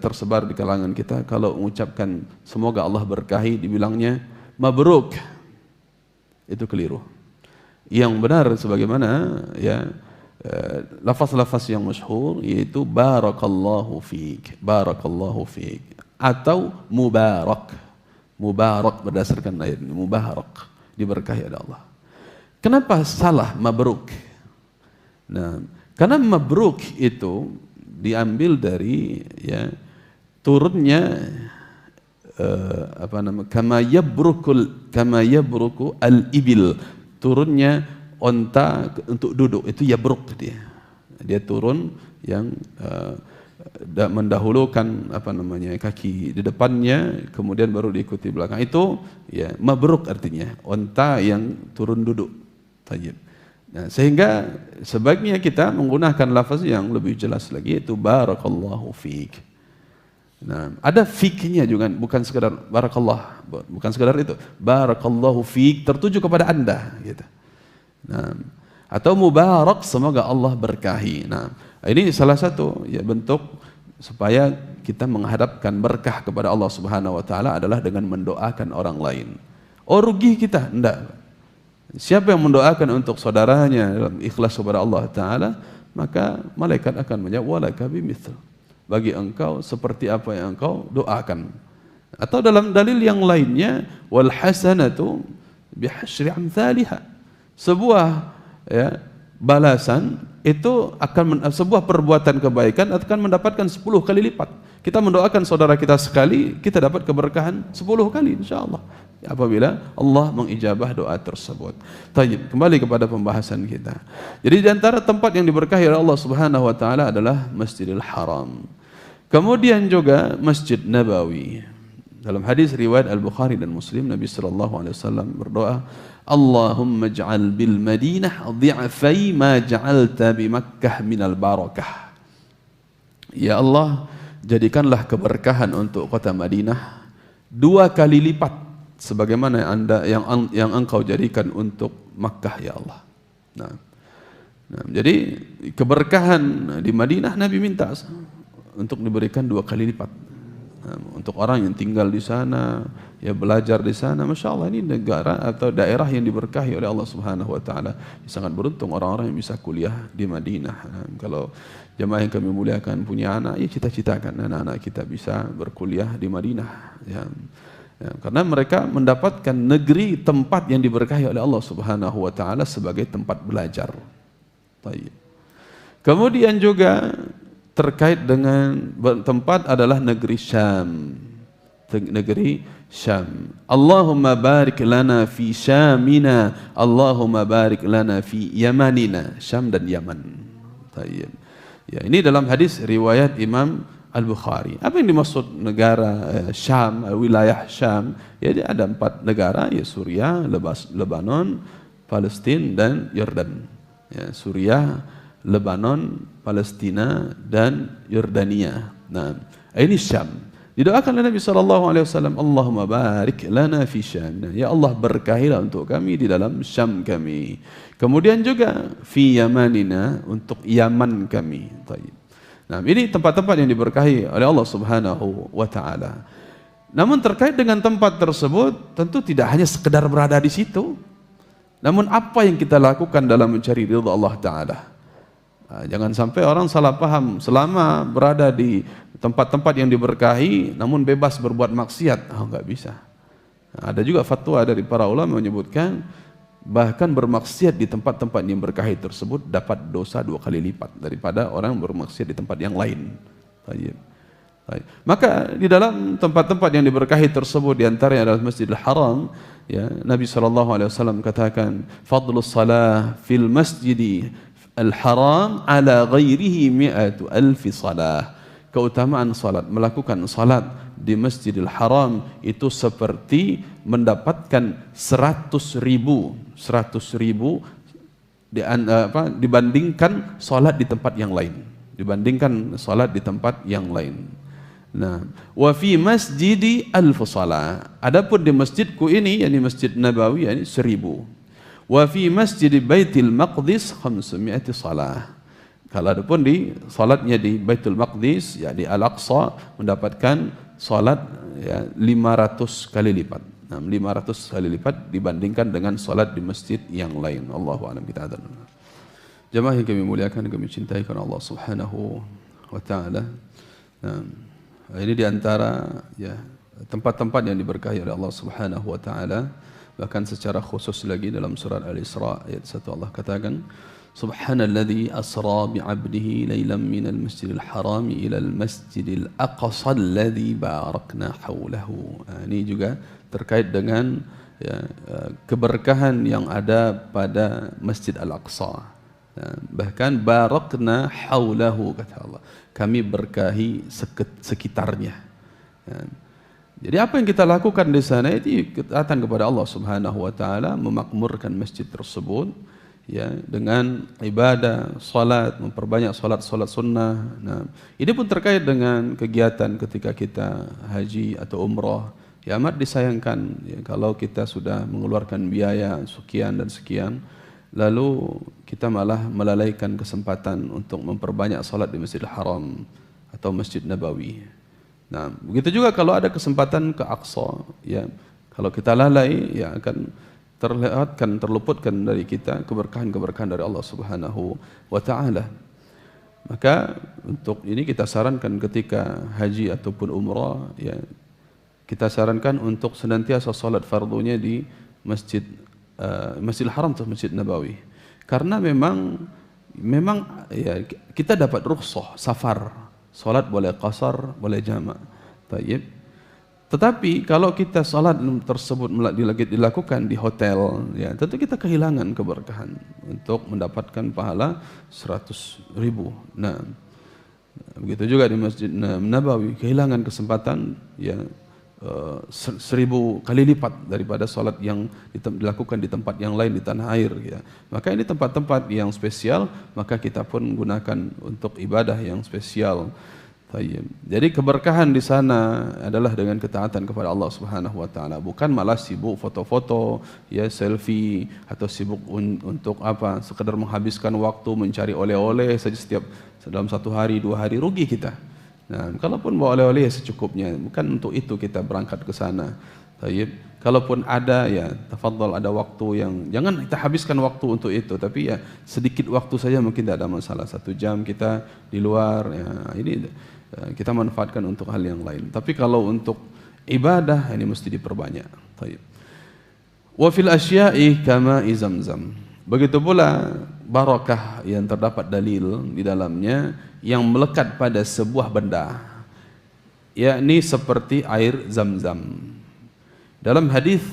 tersebar di kalangan kita kalau mengucapkan semoga Allah berkahi dibilangnya mabruk. Itu keliru. Yang benar sebagaimana ya lafaz-lafaz yang masyhur yaitu barakallahu fiik, barakallahu fiik atau mubarak. Mubarak berdasarkan ayat ini, mubarak, diberkahi oleh Allah. Kenapa salah mabruk? Nah, karena mabruk itu diambil dari ya turunnya kama yabruku al-ibil, turunnya onta untuk duduk, itu yabruk dia turun yang mendahulukan kaki di depannya, kemudian baru diikuti belakang, itu ya mabruk artinya onta yang turun duduk. Tayyib. Nah, sehingga sebaiknya kita menggunakan lafaz yang lebih jelas lagi, yaitu barakallahu fiik. Nah, ada fiknya juga, bukan sekedar barakallah, bukan sekedar itu. Barakallahu fiik tertuju kepada Anda gitu. Nah, atau mubarak, semoga Allah berkahi. Nah, ini salah satu ya bentuk supaya kita menghadapkan berkah kepada Allah Subhanahu wa taala adalah dengan mendoakan orang lain. Oh, rugi kita? Enggak. Siapa yang mendoakan untuk saudaranya dalam ikhlas kepada Allah taala, maka malaikat akan menjawab walaka bimitsl. Bagi engkau seperti apa yang engkau doakan. Atau dalam dalil yang lainnya, wal hasanatu bihasyri amsalha. Sebuah ya, balasan itu sebuah perbuatan kebaikan akan mendapatkan 10 kali lipat. Kita mendoakan saudara kita sekali, kita dapat keberkahan 10 kali insyaallah. Apabila Allah mengijabah doa tersebut. Tayyib, kembali kepada pembahasan kita. Jadi di antara tempat yang diberkahi oleh Allah Subhanahu wa taala adalah Masjidil Haram. Kemudian juga Masjid Nabawi. Dalam hadis riwayat Al-Bukhari dan Muslim, Nabi sallallahu alaihi wasallam berdoa, Allahumma ij'al bil Madinah dhi'fai ma ja'alta bi Makkah minal barakah. Ya Allah, jadikanlah keberkahan untuk kota Madinah 2 kali lipat sebagaimana yang engkau jadikan untuk Makkah ya Allah. Nah, jadi keberkahan di Madinah Nabi minta untuk diberikan 2 kali lipat. Untuk orang yang tinggal di sana, ya belajar di sana, masya Allah ini negara atau daerah yang diberkahi oleh Allah Subhanahu Wa Taala. Sangat beruntung orang-orang yang bisa kuliah di Madinah. Kalau jemaah yang kami muliakan punya anak, ya cita-citakan anak-anak kita bisa berkuliah di Madinah. Ya, karena mereka mendapatkan negeri tempat yang diberkahi oleh Allah Subhanahu Wa Taala sebagai tempat belajar. Baik. Kemudian juga terkait dengan tempat adalah negeri Syam. Negeri Syam. Allahumma barik lana fi Syamina, Allahumma barik lana fi Yamanina. Syam dan Yaman. Tayyib. Ya, ini dalam hadis riwayat Imam Al-Bukhari. Apa yang dimaksud negara Syam, wilayah Syam? Ya, ada 4 negara, ya Suriah, Lebanon, Palestina dan Yordan. Ya, Suriah, Lebanon, Palestina dan Yordania. Nah, ini Syam. Didoakan oleh Nabi SAW, Allahumma barik lana fi Syam. Ya Allah, berkahilah untuk kami di dalam Syam kami. Kemudian juga fi Yamanina, untuk Yaman kami. Nah, ini tempat-tempat yang diberkahi oleh Allah Subhanahu wa taala. Namun terkait dengan tempat tersebut, tentu tidak hanya sekedar berada di situ. Namun apa yang kita lakukan dalam mencari ridha Allah taala? Jangan sampai orang salah paham, selama berada di tempat-tempat yang diberkahi namun bebas berbuat maksiat, enggak bisa. Ada juga fatwa dari para ulama menyebutkan bahkan bermaksiat di tempat-tempat yang berkahi tersebut dapat dosa 2 kali lipat daripada orang bermaksiat di tempat yang lain. Baik. Maka di dalam tempat-tempat yang diberkahi tersebut, di antaranya adalah Masjidil Haram, ya, Nabi SAW katakan, fadlus salah fil masjidi al-haram ala ghairihi 100,000 salah. Keutamaan salat, melakukan salat di Masjidil Haram itu seperti mendapatkan 100,000 dibandingkan salat di tempat yang lain. Dibandingkan salat di tempat yang lain. Nah, wa fi masjidi alf salah. Adapun di masjidku ini, yakni Masjid Nabawi, yakni 1000. Wa fi masjid Baitul Maqdis 500 salah. Kalau adapun di salatnya di Baitul Maqdis, ya di Al-Aqsa, mendapatkan salat ya 500 kali lipat. Nah, 500 kali lipat dibandingkan dengan salat di masjid yang lain. Allahu a'lam bishawab. Jemaah yang kami muliakan, kami cintai karena Allah Subhanahu wa taala. Nah, ini di antara ya tempat-tempat yang diberkahi oleh Allah Subhanahu wa taala. Bahkan secara khusus lagi dalam surat Al-Isra ayat 1 Allah katakan, Subhanalladzi asra bi'abdihi lailan minal masjidil harami ilal masjidil aqsa alladzi barakna haulahu. Ini juga terkait dengan ya, keberkahan yang ada pada Masjid Al-Aqsa. Bahkan barakna haulahu, kata Allah, kami berkahi sekitarnya. Jadi apa yang kita lakukan di sana itu ketaatan kepada Allah Subhanahu wa taala, memakmurkan masjid tersebut ya dengan ibadah, salat, memperbanyak salat sunnah. Nah, ini pun terkait dengan kegiatan ketika kita haji atau umrah. Ya amat disayangkan ya, kalau kita sudah mengeluarkan biaya sekian dan sekian, lalu kita malah melalaikan kesempatan untuk memperbanyak salat di Masjidil Haram atau Masjid Nabawi. Nah, begitu juga kalau ada kesempatan ke Aqsa, ya kalau kita lalai, ya akan terluputkan dari kita keberkahan-keberkahan dari Allah Subhanahu wa taala. Maka untuk ini kita sarankan ketika haji ataupun umrah, ya kita sarankan untuk senantiasa salat fardunya di Masjidil Haram atau Masjid Nabawi. Karena memang ya kita dapat rukhsah safar, salat boleh qasar, boleh jamak. Baik. Tetapi kalau kita salat tersebut dilakukan di hotel, ya tentu kita kehilangan keberkahan untuk mendapatkan pahala 100.000. Nah, begitu juga di Masjid Nabawi, kehilangan kesempatan ya 1000 kali lipat daripada salat yang dilakukan di tempat yang lain di tanah air. Ya. Maka ini tempat-tempat yang spesial, maka kita pun gunakan untuk ibadah yang spesial. Jadi keberkahan di sana adalah dengan ketaatan kepada Allah Subhanahu wa taala, bukan malah sibuk foto-foto, ya selfie, atau sibuk untuk apa? Sekedar menghabiskan waktu mencari oleh-oleh saja setiap dalam 1 hari 2 hari, rugi kita. Nah, kalaupun bawa oleh-oleh ya secukupnya, bukan untuk itu kita berangkat ke sana. Kalaupun ada ya tafadhal, ada waktu yang jangan kita habiskan waktu untuk itu, tapi ya sedikit waktu saja mungkin tidak ada masalah. 1 jam kita di luar, ya ini kita manfaatkan untuk hal yang lain. Tapi kalau untuk ibadah ini mesti diperbanyak. Wa fil asya'i kama Zamzam. Begitu pula barakah yang terdapat dalil di dalamnya yang melekat pada sebuah benda, yakni seperti air Zamzam. Dalam hadis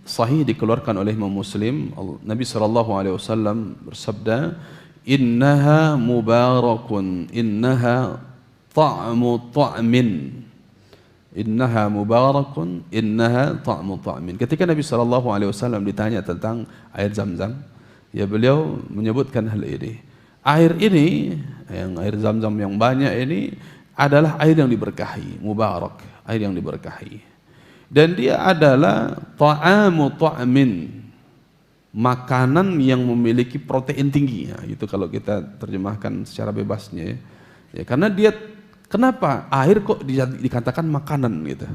sahih dikeluarkan oleh Imam Muslim, Nabi SAW bersabda, "Innaha mubarakun, innaha ta'mu ta'min." Innaha mubarakun, innaha ta'mu ta'min. Ketika Nabi SAW ditanya tentang air Zamzam, ya beliau menyebutkan hal ini. Air ini, yang air Zamzam yang banyak ini adalah air yang diberkahi, mubarak, air yang diberkahi. Dan dia adalah ta'amu ta'min, makanan yang memiliki protein tinggi. Ya, itu kalau kita terjemahkan secara bebasnya. Ya, karena dia, kenapa air kok dikatakan makanan gitu?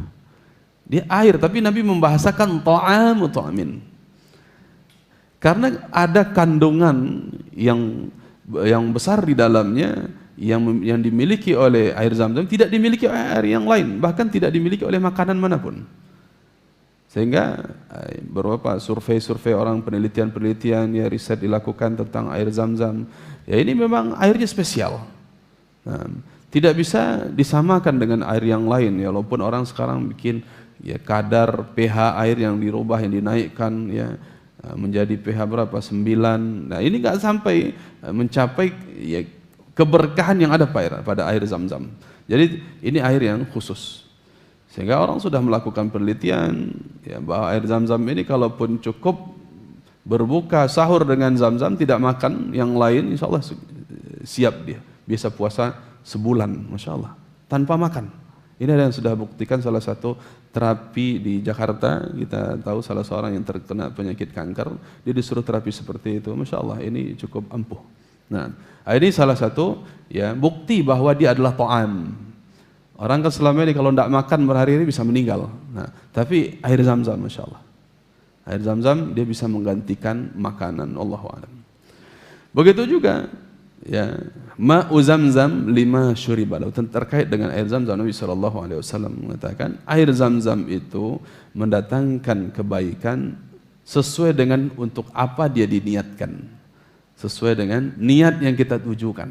Dia air, tapi Nabi membahasakan ta'amu ta'min. Karena ada kandungan yang besar di dalamnya yang dimiliki oleh air Zamzam tidak dimiliki oleh air yang lain, bahkan tidak dimiliki oleh makanan manapun. Sehingga beberapa survei orang, penelitian ya riset dilakukan tentang air Zamzam. Ya ini memang airnya spesial. Nah, tidak bisa disamakan dengan air yang lain ya, walaupun orang sekarang bikin ya kadar pH air yang dirubah, yang dinaikkan ya menjadi pH berapa? 9. Nah, ini enggak sampai mencapai ya keberkahan yang ada pada air Zamzam. Jadi ini air yang khusus. Sehingga orang sudah melakukan penelitian ya bahwa air Zamzam ini kalaupun cukup berbuka sahur dengan Zamzam, tidak makan yang lain, insya Allah siap dia. Bisa puasa sebulan, masya Allah, tanpa makan. Ini ada yang sudah buktikan, salah satu terapi di Jakarta, kita tahu salah seorang yang terkena penyakit kanker, dia disuruh terapi seperti itu, masya Allah, ini cukup ampuh. Nah, ini salah satu ya bukti bahwa dia adalah ta'am. Orang kan selama ini kalau tidak makan berhari-hari bisa meninggal. Nah, tapi air Zamzam, masya Allah, air Zamzam dia bisa menggantikan makanan. Allahu a'lam. Begitu juga ya ma'u Zamzam lima syuriba. Terkait dengan air Zamzam, Nabi SAW mengatakan air Zamzam itu mendatangkan kebaikan sesuai dengan untuk apa dia diniatkan.
sesuai dengan niat yang kita tujukan.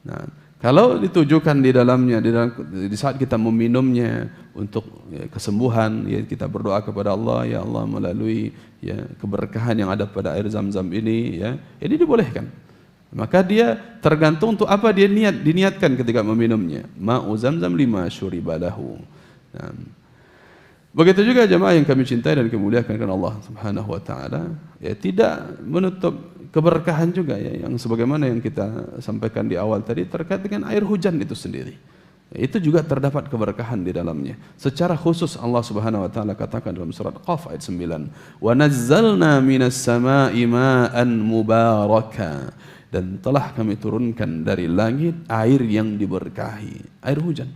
Nah, kalau ditujukan di dalamnya, di saat kita meminumnya untuk kesembuhan, ya kita berdoa kepada Allah, ya Allah melalui ya keberkahan yang ada pada air Zam-Zam ini, ya ini dibolehkan. Maka dia tergantung untuk apa dia diniatkan ketika meminumnya. Ma'u Zam-Zam lima syuribalahu. Nah, begitu juga jemaah yang kami cintai dan kemuliakan karena Allah Subhanahu wa taala, ya tidak menutup keberkahan juga ya, yang sebagaimana yang kita sampaikan di awal tadi terkait dengan air hujan itu sendiri. Ya, itu juga terdapat keberkahan di dalamnya. Secara khusus Allah Subhanahu wa taala katakan dalam surat Qaf ayat 9, "Wa nazzalna minas sama'i ma'an mubaraka." Dan telah kami turunkan dari langit air yang diberkahi, air hujan.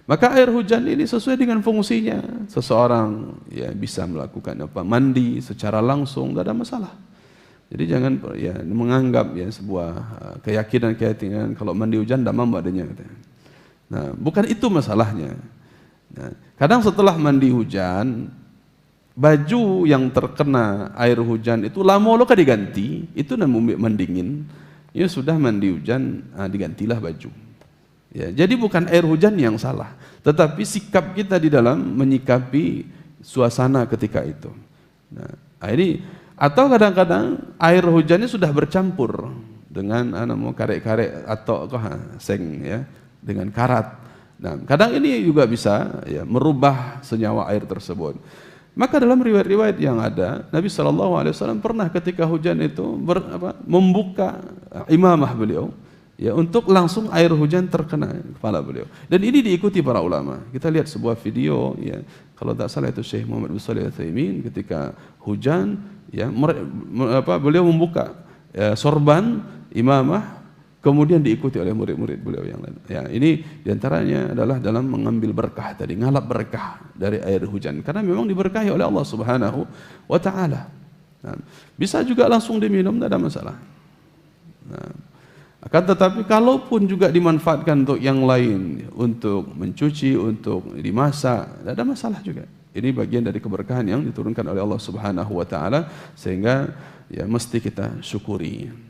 Maka air hujan ini sesuai dengan fungsinya. Seseorang ya bisa melakukan mandi secara langsung, tidak ada masalah. Jadi jangan ya menganggap ya sebuah keyakinan kalau mandi hujan tidak mampu adanya. Nah, bukan itu masalahnya. Nah, kadang setelah mandi hujan, baju yang terkena air hujan itu lama lo diganti, itu namanya mendingin. Ya sudah mandi hujan, digantilah baju. Ya, jadi bukan air hujan yang salah, tetapi sikap kita di dalam menyikapi suasana ketika itu. Nah, ini atau kadang-kadang air hujannya sudah bercampur dengan karek-karek atau seng ya, dengan karat. Nah, kadang ini juga bisa ya merubah senyawa air tersebut. Maka dalam riwayat-riwayat yang ada, Nabi SAW pernah ketika hujan itu membuka imamah beliau, ya untuk langsung air hujan terkena kepala beliau. Dan ini diikuti para ulama. Kita lihat sebuah video, ya kalau tak salah itu Syekh Muhammad bin Shalih Al-Utsaimin ketika hujan, ya beliau membuka ya, sorban imamah. Kemudian diikuti oleh murid-murid beliau yang lain. Ya, ini diantaranya adalah dalam mengambil berkah tadi, ngalap berkah dari air hujan. Karena memang diberkahi oleh Allah Subhanahu wa taala. Nah, bisa juga langsung diminum, tidak ada masalah. Nah, akan tetapi kalaupun juga dimanfaatkan untuk yang lain, untuk mencuci, untuk dimasak, tidak ada masalah juga. Ini bagian dari keberkahan yang diturunkan oleh Allah Subhanahu wa taala sehingga ya mesti kita syukuri.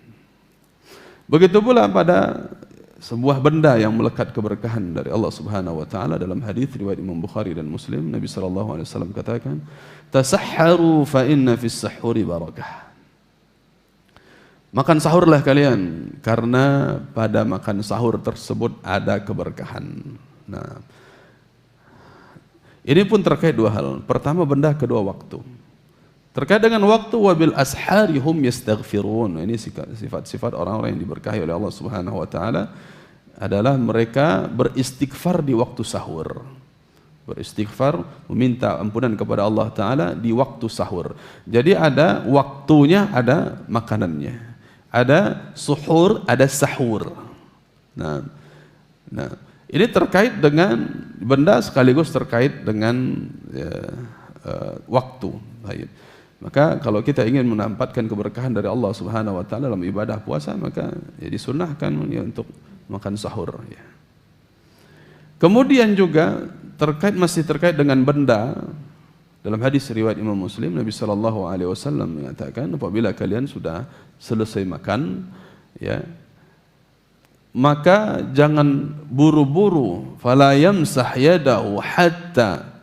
Begitu pula pada sebuah benda yang melekat keberkahan dari Allah Subhanahu wa taala dalam hadis riwayat Imam Bukhari dan Muslim, Nabi sallallahu alaihi wasallam katakan, "Tasahharu fa inna fis sahuri barakah." Makan sahurlah kalian karena pada makan sahur tersebut ada keberkahan. Nah, ini pun terkait dua hal. Pertama benda, kedua waktu. Terkait dengan waktu, wabil ashari hum yastaghfirun. Ini sifat-sifat orang-orang yang diberkahi oleh Allah Subhanahu wa taala adalah mereka beristighfar di waktu sahur. Beristighfar, meminta ampunan kepada Allah taala di waktu sahur. Jadi ada waktunya, ada makanannya. Ada suhur, ada sahur. Nah, ini terkait dengan benda sekaligus terkait dengan waktu. Baik. Maka kalau kita ingin mendapatkan keberkahan dari Allah Subhanahu wa taala dalam ibadah puasa, maka ya disunnahkan ya untuk makan sahur ya. Kemudian juga masih terkait dengan benda, dalam hadis riwayat Imam Muslim, Nabi sallallahu alaihi wasallam mengatakan apabila kalian sudah selesai makan ya, maka jangan buru-buru, fala yamsah yadahu hatta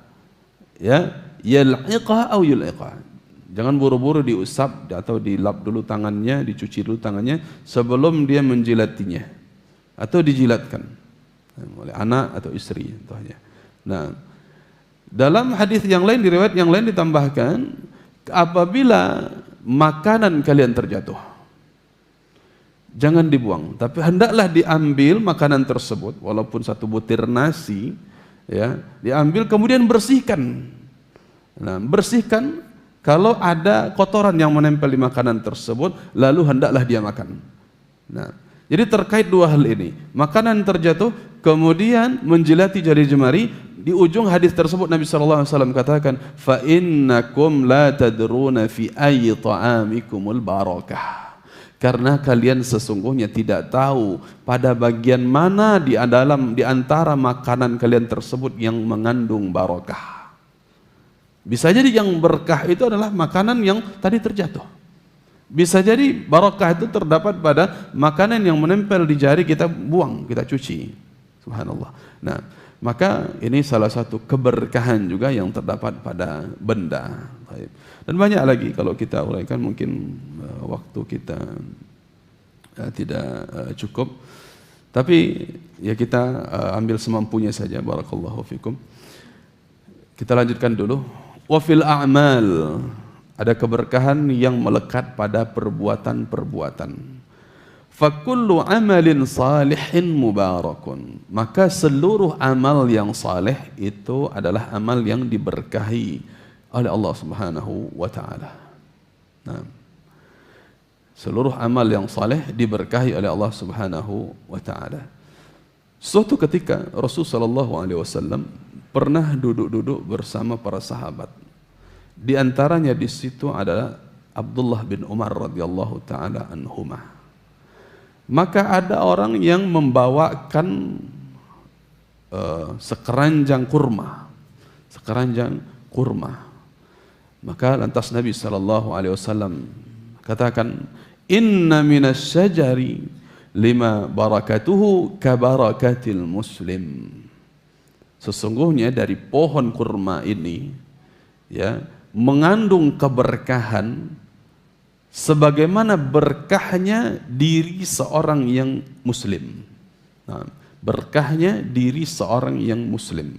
ya yal'iqa aw yul'iqa. Jangan buru-buru diusap atau dilap dulu tangannya, dicuci dulu tangannya sebelum dia menjilatinya atau dijilatkan oleh anak atau istri contohnya. Nah, dalam hadis yang lain, di riwayat yang lain ditambahkan, apabila makanan kalian terjatuh, jangan dibuang, tapi hendaklah diambil makanan tersebut, walaupun satu butir nasi, ya, diambil kemudian bersihkan. Nah, bersihkan. Kalau ada kotoran yang menempel di makanan tersebut, lalu hendaklah dia makan. Nah, jadi terkait dua hal ini, makanan terjatuh, kemudian menjilati jari jemari. Di ujung hadis tersebut Nabi sallallahu alaihi wasallam katakan, fa innakum la tadruna fi ayyi ta'amikumul barakah. Karena kalian sesungguhnya tidak tahu pada bagian mana di antara makanan kalian tersebut yang mengandung barakah. Bisa jadi yang berkah itu adalah makanan yang tadi terjatuh. Bisa jadi barakah itu terdapat pada makanan yang menempel di jari, kita buang, kita cuci. Subhanallah. Nah, maka ini salah satu keberkahan juga yang terdapat pada benda. Dan banyak lagi kalau kita uraikan, mungkin waktu kita tidak cukup. Tapi ya kita ambil semampunya saja. Barakallahu fikum. Kita lanjutkan dulu. Wa fil a'mal, ada keberkahan yang melekat pada perbuatan-perbuatan. Fakullu amalin salihin mubarakun, maka seluruh amal yang saleh itu adalah amal yang diberkahi oleh Allah Subhanahu wa taala. Nah, seluruh amal yang saleh diberkahi oleh Allah Subhanahu wa taala. Suatu ketika Rasulullah sallallahu alaihi wasallam pernah duduk-duduk bersama para sahabat. Di antaranya di situ adalah Abdullah bin Umar radhiyallahu taala anhumah. Maka ada orang yang membawakan sekeranjang kurma. Maka lantas Nabi sallallahu alaihi wasallam katakan, "Inna minas syajari lima barakatuhu ka barakatil muslim." Sesungguhnya dari pohon kurma ini ya mengandung keberkahan sebagaimana berkahnya diri seorang yang muslim. Nah, berkahnya diri seorang yang muslim.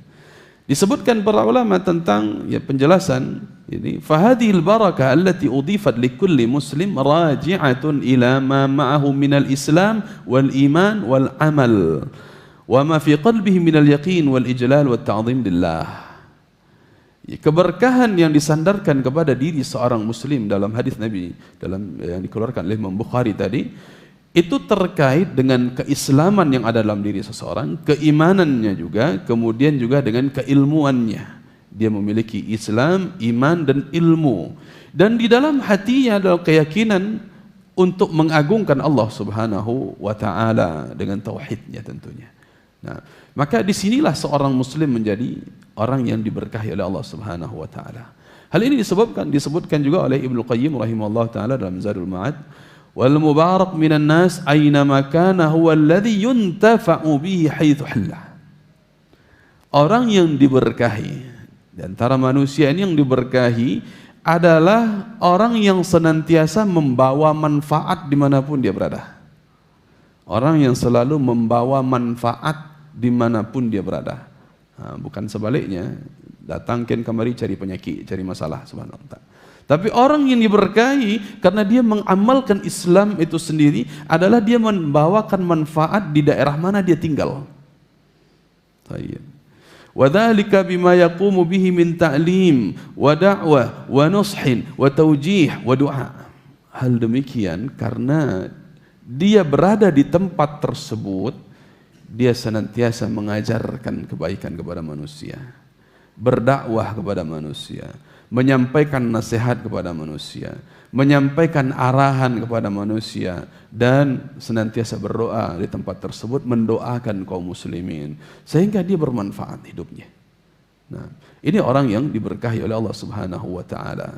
Disebutkan para ulama tentang ya penjelasan ini, fahadhil barakah allati udifat likulli muslim raji'atun ila ma ma'ahu minal islam wal iman wal amal wa ma fi qalbihi minal yaqin wal ijlal wat ta'zim lillah. Keberkahan yang disandarkan kepada diri seorang muslim dalam hadis Nabi dalam yang dikeluarkan oleh Imam Bukhari tadi, itu terkait dengan keislaman yang ada dalam diri seseorang, keimanannya juga, kemudian juga dengan keilmuannya. Dia memiliki Islam, iman dan ilmu, dan di dalam hatinya adalah keyakinan untuk mengagungkan Allah Subhanahu wa taala dengan tauhidnya tentunya. Nah, maka disinilah seorang muslim menjadi orang yang diberkahi oleh Allah Subhanahu wa taala. Hal ini disebutkan juga oleh Ibnu Qayyim rahimahullah taala dalam Zadul Ma'ad, wal mubarak minan nas aina ma kana huwa alladhi yuntafa'u bihi haitsu halla. Orang yang diberkahi di antara manusia ini, yang diberkahi adalah orang yang senantiasa membawa manfaat dimanapun dia berada. Orang yang selalu membawa manfaat dimanapun dia berada. Bukan sebaliknya, datangkan kemari cari penyakit, cari masalah, subhanallah. Tapi orang yang diberkahi karena dia mengamalkan Islam itu sendiri adalah dia membawakan manfaat di daerah mana dia tinggal. Wa dzalika bima yaqumu bihi min ta'lim wa da'wah wa nushin wa tawjih wa du'a. Hal demikian karena dia berada di tempat tersebut, dia senantiasa mengajarkan kebaikan kepada manusia, berdakwah kepada manusia, menyampaikan nasihat kepada manusia, menyampaikan arahan kepada manusia, dan senantiasa berdoa di tempat tersebut, mendoakan kaum muslimin sehingga dia bermanfaat hidupnya. Nah, ini orang yang diberkahi oleh Allah Subhanahu wa taala.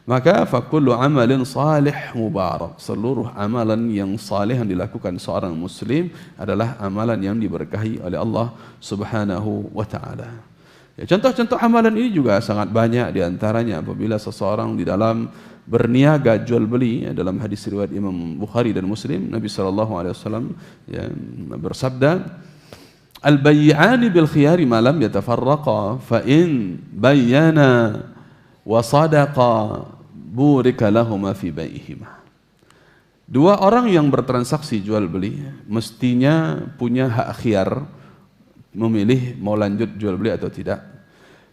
Maka fakullu amalin salih mubarak, seluruh amalan yang salih yang dilakukan seorang muslim adalah amalan yang diberkahi oleh Allah Subhanahu wa taala. Ya, contoh-contoh amalan ini juga sangat banyak, di antaranya apabila seseorang di dalam berniaga jual beli, ya, dalam hadis riwayat Imam Bukhari dan Muslim, Nabi sallallahu alaihi wasallam ya, bersabda, al-bay'ani bil khiyari ma lam yatafarraqa fa in bayyana wa sadaqa burika lahuma fi bai'ihima. Dua orang yang bertransaksi jual beli mestinya punya hak khiyar memilih mau lanjut jual beli atau tidak.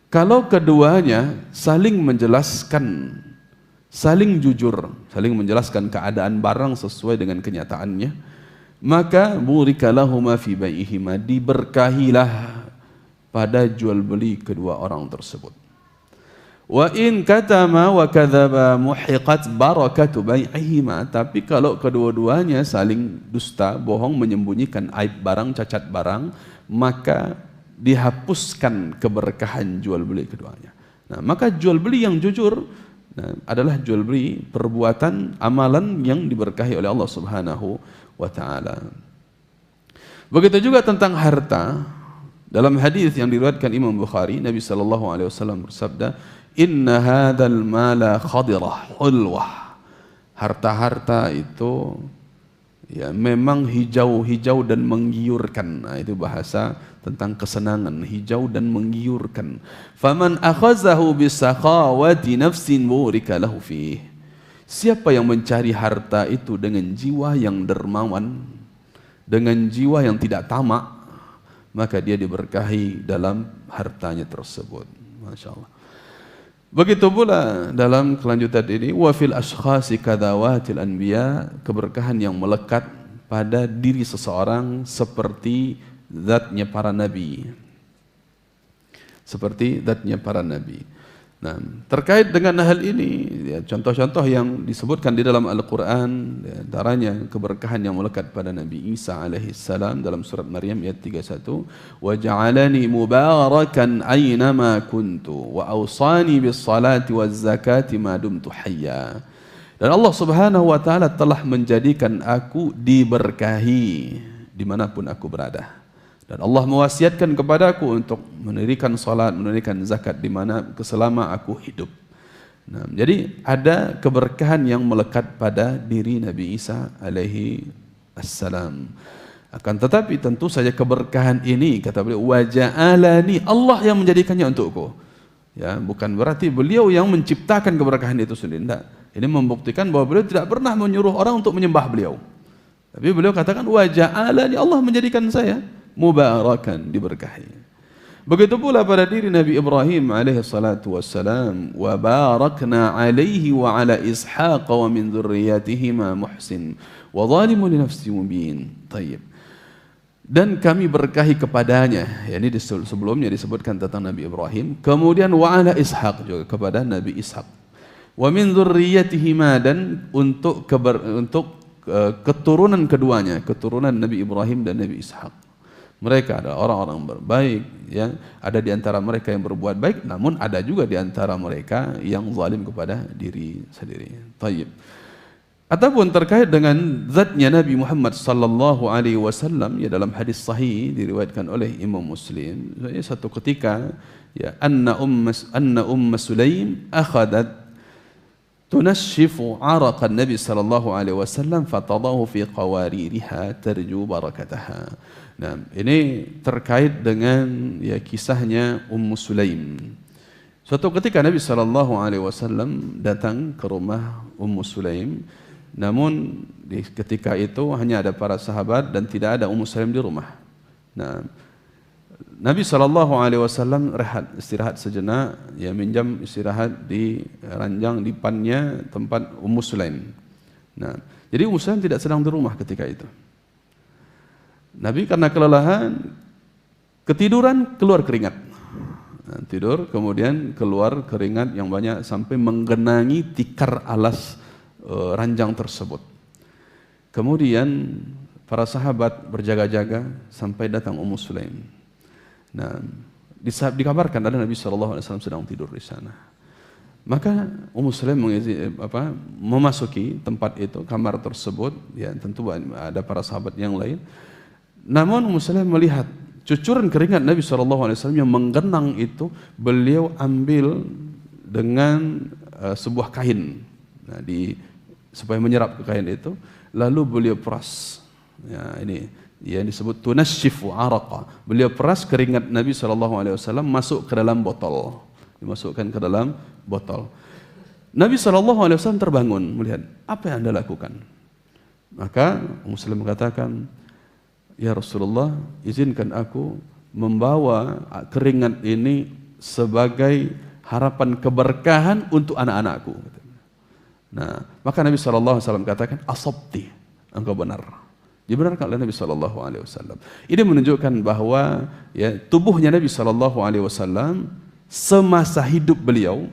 Kalau keduanya saling menjelaskan, saling jujur, saling menjelaskan keadaan barang sesuai dengan kenyataannya, maka burika lahuma fi bai'ihima, diberkahilah pada jual beli kedua orang tersebut. Wa in katama wa kadzaba muhiqat barakatu bai'ihima, tapi kalau kedua-duanya saling dusta, bohong, menyembunyikan aib barang, cacat barang, maka dihapuskan keberkahan jual beli keduanya. Nah, maka jual beli yang jujur adalah jual beli perbuatan amalan yang diberkahi oleh Allah Subhanahu wa taala. Begitu juga tentang harta. Dalam hadis yang diriwayatkan Imam Bukhari, Nabi sallallahu alaihi wasallam bersabda, "Inna hadzal mala khadirah hulwah." Harta-harta itu ya memang hijau-hijau dan menggiurkan. Nah, itu bahasa tentang kesenangan, hijau dan menggiurkan. Faman akhazahu bisakhawati nafsin burika lahu fih. Siapa yang mencari harta itu dengan jiwa yang dermawan, dengan jiwa yang tidak tamak, maka dia diberkahi dalam hartanya tersebut. Masya Allah. Begitu pula dalam kelanjutan ini, wa fil ashkhasi kadawatil anbiya, keberkahan yang melekat pada diri seseorang seperti zatnya para nabi. Seperti zatnya para nabi. Nah, terkait dengan hal ini, ya, contoh-contoh yang disebutkan di dalam Al-Quran, ya, antaranya keberkahan yang melekat pada Nabi Isa alaihissalam dalam surat Maryam ayat 31, wa ja'alani mubarakan aynama kuntu wa awsani bis salati waz zakati ma dumtu hayya. Dan Allah Subhanahu wa taala telah menjadikan aku diberkahi dimanapun aku berada. Dan Allah mewasiatkan kepadaku untuk mendirikan salat, mendirikan zakat di mana selama aku hidup. Nah, jadi ada keberkahan yang melekat pada diri Nabi Isa alaihi assalam. Akan tetapi tentu saja keberkahan ini, kata beliau, wa ja'alani, Allah yang menjadikannya untukku. Ya, bukan berarti beliau yang menciptakan keberkahan itu sendiri. Tidak. Ini membuktikan bahwa beliau tidak pernah menyuruh orang untuk menyembah beliau. Tapi beliau katakan wa ja'alani, Allah menjadikan saya mubarakan, diberkahi. Begitu pula pada diri Nabi Ibrahim alaihi salatu wassalam, wa barakna alaihi wa ala Ishaq wa min dzurriyyatihima muhsin wa zalimun li nafsi mubin. Tayyib. Dan kami berkahi kepadanya. Ya, ini sebelumnya disebutkan tentang Nabi Ibrahim. Kemudian wa ala Ishaq, juga kepada Nabi Ishaq. Wa min dzurriyyatihima, dan untuk keturunan keduanya, keturunan Nabi Ibrahim dan Nabi Ishaq. Mereka adalah orang-orang berbaik, ya. Ada di antara mereka yang berbuat baik, namun ada juga di antara mereka yang zalim kepada diri sendiri. Tayyib. Ataupun terkait dengan zatnya Nabi Muhammad sallallahu alaihi wasallam, ya, dalam hadis sahih diriwayatkan oleh Imam Muslim, satu ketika, ya, anna Sulaim akhadat tunashifu araqan Nabi sallallahu alaihi wasallam fatadahu fi qawaririha tarju barakataha. Nah, ini terkait dengan, ya, kisahnya Sulaim. Suatu ketika Nabi sallallahu alaihi wasallam datang ke rumah Sulaim, namun ketika itu hanya ada para sahabat dan tidak ada Sulaim di rumah. Nah, Nabi sallallahu alaihi wasallam istirahat sejenak, ya, minjam istirahat di ranjang dipannya tempat Sulaim. Nah, jadi Sulaim tidak sedang di rumah ketika itu. Nabi karena kelelahan, ketiduran, keluar keringat. Nah, tidur, kemudian keluar keringat yang banyak sampai menggenangi tikar alas ranjang tersebut. Kemudian para sahabat berjaga-jaga sampai datang Sulaim. Nah, dikabarkan ada Nabi SAW sedang tidur di sana. Maka Sulaim memasuki tempat itu, kamar tersebut, ya, tentu ada para sahabat yang lain. Namun Sulaim melihat cucuran keringat Nabi SAW yang menggenang itu, beliau ambil dengan sebuah kain, nah, supaya menyerap ke kain itu, lalu beliau peras. Ya, ini yang disebut tunashifu araqa. Beliau peras keringat Nabi SAW masuk ke dalam botol, dimasukkan ke dalam botol. Nabi SAW terbangun melihat, apa yang Anda lakukan? Maka Sulaim mengatakan, ya Rasulullah, izinkan aku membawa keringat ini sebagai harapan keberkahan untuk anak-anakku. Nah, maka Nabi SAW katakan, asabti, engkau benar. Dibenarkan oleh Nabi SAW. Ini menunjukkan bahwa, ya, tubuhnya Nabi SAW semasa hidup beliau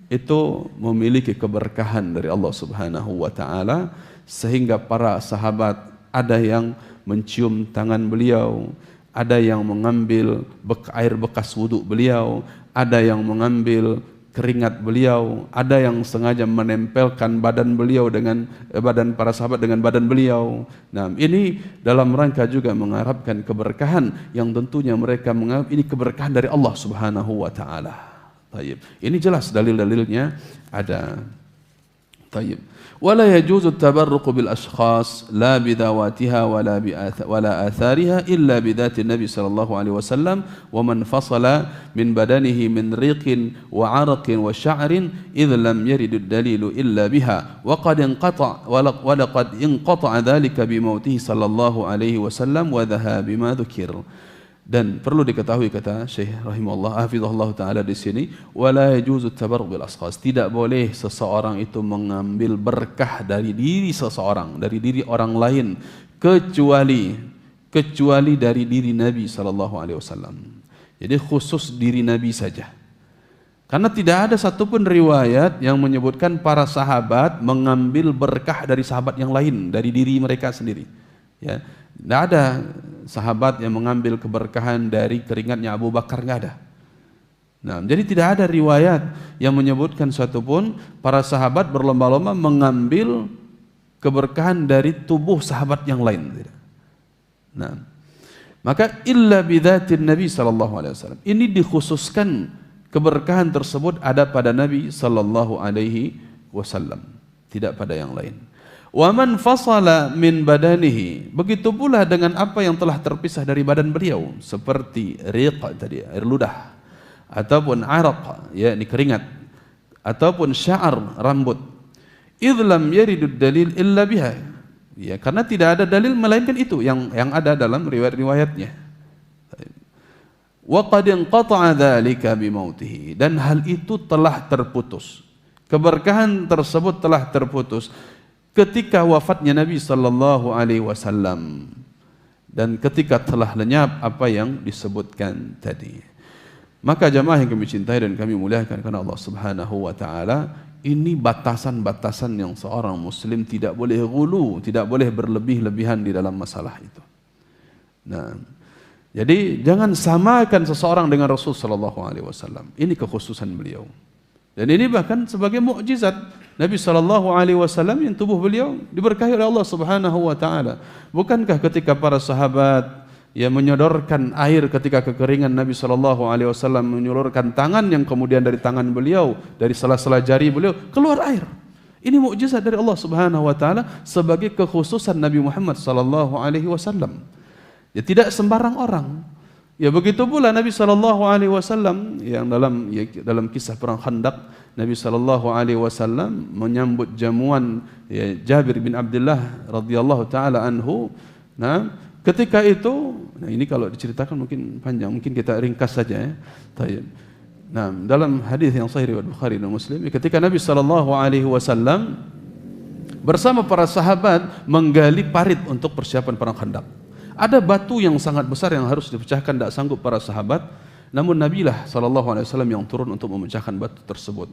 itu memiliki keberkahan dari Allah Subhanahu wa taala, sehingga para sahabat ada yang mencium tangan beliau, ada yang mengambil air bekas wuduk beliau, ada yang mengambil keringat beliau, ada yang sengaja menempelkan badan beliau dengan badan para sahabat dengan badan beliau. Nah, ini dalam rangka juga mengharapkan keberkahan yang tentunya mereka menganggap ini keberkahan dari Allah Subhanahu wa taala. Tayyib. Ini jelas dalil-dalilnya ada. Tayyib. ولا يجوز التبرك بالأشخاص لا بذواتها ولا آثارها إلا بذات النبي صلى الله عليه وسلم ومن فصل من بدنه من ريق وعرق وشعر إذ لم يرد الدليل إلا بها ولقد انقطع ذلك بموته صلى الله عليه وسلم وذهاب ما ذكر. Dan perlu diketahui, kata Syekh rahimahullah hafizahullah taala di sini, wala yajuzu tabarruk bil ashkhas, tidak boleh seseorang itu mengambil berkah dari diri seseorang, dari diri orang lain, kecuali dari diri Nabi sallallahu alaihi wasallam. Jadi khusus diri Nabi saja. Karena tidak ada satupun riwayat yang menyebutkan para sahabat mengambil berkah dari sahabat yang lain, dari diri mereka sendiri. Ya, tidak ada sahabat yang mengambil keberkahan dari keringatnya Abu Bakar, nggak ada. Nah, jadi tidak ada riwayat yang menyebutkan satupun para sahabat berlomba-lomba mengambil keberkahan dari tubuh sahabat yang lain. Nah, maka illa bidzatin Nabi sallallahu alaihi wasallam. Ini dikhususkan keberkahan tersebut ada pada Nabi sallallahu alaihi wasallam, tidak pada yang lain. Wa man fasala min badanihi, begitu pula dengan apa yang telah terpisah dari badan beliau, seperti riq tadi, air ludah, ataupun araq, yakni keringat, ataupun sya'ar, rambut. Idh lam yaridud dalil illa biha, ya, karena tidak ada dalil melainkan itu yang ada dalam riwayat-riwayatnya. Wa qad inqata'a dzalika bi mautihi, dan hal itu telah terputus, keberkahan tersebut telah terputus ketika wafatnya Nabi sallallahu alaihi wasallam dan ketika telah lenyap apa yang disebutkan tadi. Maka jamaah yang kami cintai dan kami muliakan karena Allah Subhanahu wa taala, ini batasan-batasan yang seorang muslim tidak boleh ghulu, tidak boleh berlebih-lebihan di dalam masalah itu. Nah, jadi jangan samakan seseorang dengan Rasul sallallahu alaihi wasallam. Ini kekhususan beliau. Dan ini bahkan sebagai mukjizat Nabi sallallahu alaihi wasallam yang tubuh beliau diberkahi oleh Allah Subhanahu wa taala. Bukankah ketika para sahabat yang menyodorkan air ketika kekeringan, Nabi sallallahu alaihi wasallam menyodorkan tangan yang kemudian dari tangan beliau, dari sela-sela jari beliau keluar air. Ini mukjizat dari Allah Subhanahu wa taala sebagai kekhususan Nabi Muhammad sallallahu alaihi wasallam. Ya, tidak sembarang orang. Ya, begitu pula Nabi sallallahu alaihi wasallam yang dalam kisah perang Khandaq, Nabi sallallahu alaihi wasallam menyambut jamuan Jabir bin Abdullah radhiyallahu taala anhu. Nah, ketika itu, ini kalau diceritakan mungkin panjang, mungkin kita ringkas saja ya. Tayyib. Nah, dalam hadis yang sahih riwayat Bukhari dan Muslim, ketika Nabi sallallahu alaihi wasallam bersama para sahabat menggali parit untuk persiapan perang Khandaq. Ada batu yang sangat besar yang harus dipecahkan, tidak sanggup para sahabat. Namun Nabilah sallallahu alaihi wasallam yang turun untuk memecahkan batu tersebut.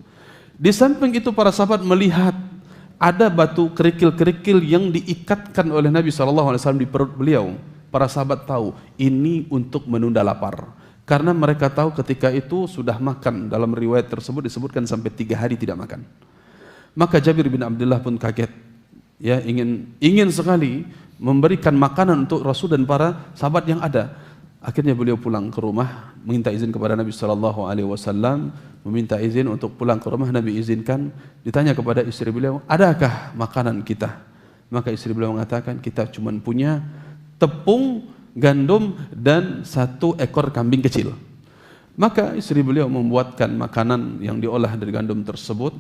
Di samping itu para sahabat melihat ada batu kerikil-kerikil yang diikatkan oleh Nabi sallallahu alaihi wasallam di perut beliau. Para sahabat tahu ini untuk menunda lapar. Karena mereka tahu ketika itu sudah makan. Dalam riwayat tersebut disebutkan sampai 3 hari tidak makan. Maka Jabir bin Abdullah pun kaget. Ya, ingin sekali memberikan makanan untuk Rasul dan para sahabat yang ada. Akhirnya beliau pulang ke rumah, meminta izin kepada Nabi sallallahu alaihi wasallam, meminta izin untuk pulang ke rumah. Nabi izinkan. Ditanya kepada istri beliau, "Adakah makanan kita?" Maka istri beliau mengatakan, "Kita cuma punya tepung, gandum dan 1 ekor kambing kecil." Maka istri beliau membuatkan makanan yang diolah dari gandum tersebut,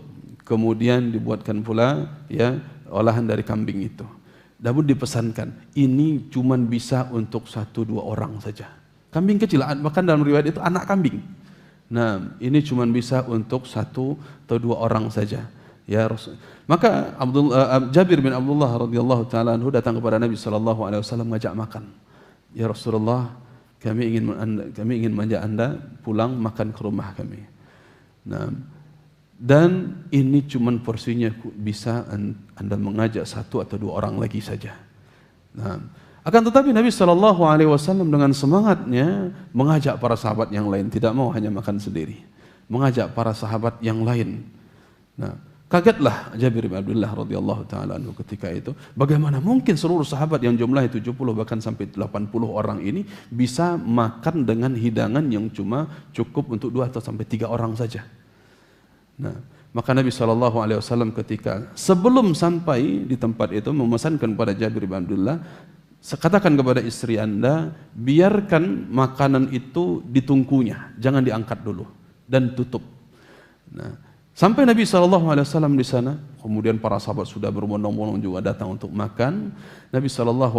kemudian dibuatkan pula ya olahan dari kambing itu. Namun dipesankan, ini cuma bisa untuk 1-2 orang saja. Kambing kecil, bahkan dalam riwayat itu anak kambing. Nah, ini cuma bisa untuk 1 atau 2 orang saja. Ya Rasul. Maka Jabir bin Abdullah radhiyallahu taala anhu datang kepada Nabi sallallahu alaihi wasallam ngajak makan. Ya Rasulullah, kami ingin mengajak Anda pulang makan ke rumah kami. Nah, dan ini cuma porsinya bisa Anda mengajak 1 atau 2 orang lagi saja. Nah, akan tetapi Nabi sallallahu alaihi wasallam dengan semangatnya mengajak para sahabat yang lain, tidak mau hanya makan sendiri. mengajak para sahabat yang lain. Nah, kagetlah Jabir bin Abdullah radhiyallahu taala anhu ketika itu, bagaimana mungkin seluruh sahabat yang jumlahnya 70 bahkan sampai 80 orang ini bisa makan dengan hidangan yang cuma cukup untuk 2 atau sampai 3 orang saja. Nah, maka Nabi SAW ketika sebelum sampai di tempat itu memesankan kepada Jabir bin Abdullah, katakan kepada istri Anda, biarkan makanan itu ditungkunya, jangan diangkat dulu dan tutup. Nah, sampai Nabi SAW di sana, kemudian para sahabat sudah berbondong-bondong juga datang untuk makan. Nabi SAW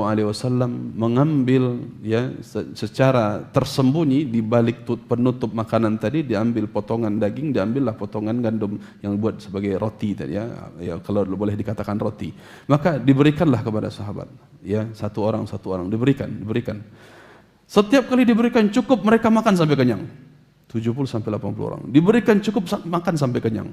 mengambil ya secara tersembunyi di balik penutup makanan tadi, diambil potongan daging, diambillah potongan gandum yang buat sebagai roti tadi ya kalau boleh dikatakan roti. Maka diberikanlah kepada sahabat, ya satu orang diberikan. Setiap kali diberikan cukup mereka makan sampai kenyang. 70 sampai 80 orang. Diberikan cukup makan sampai kenyang.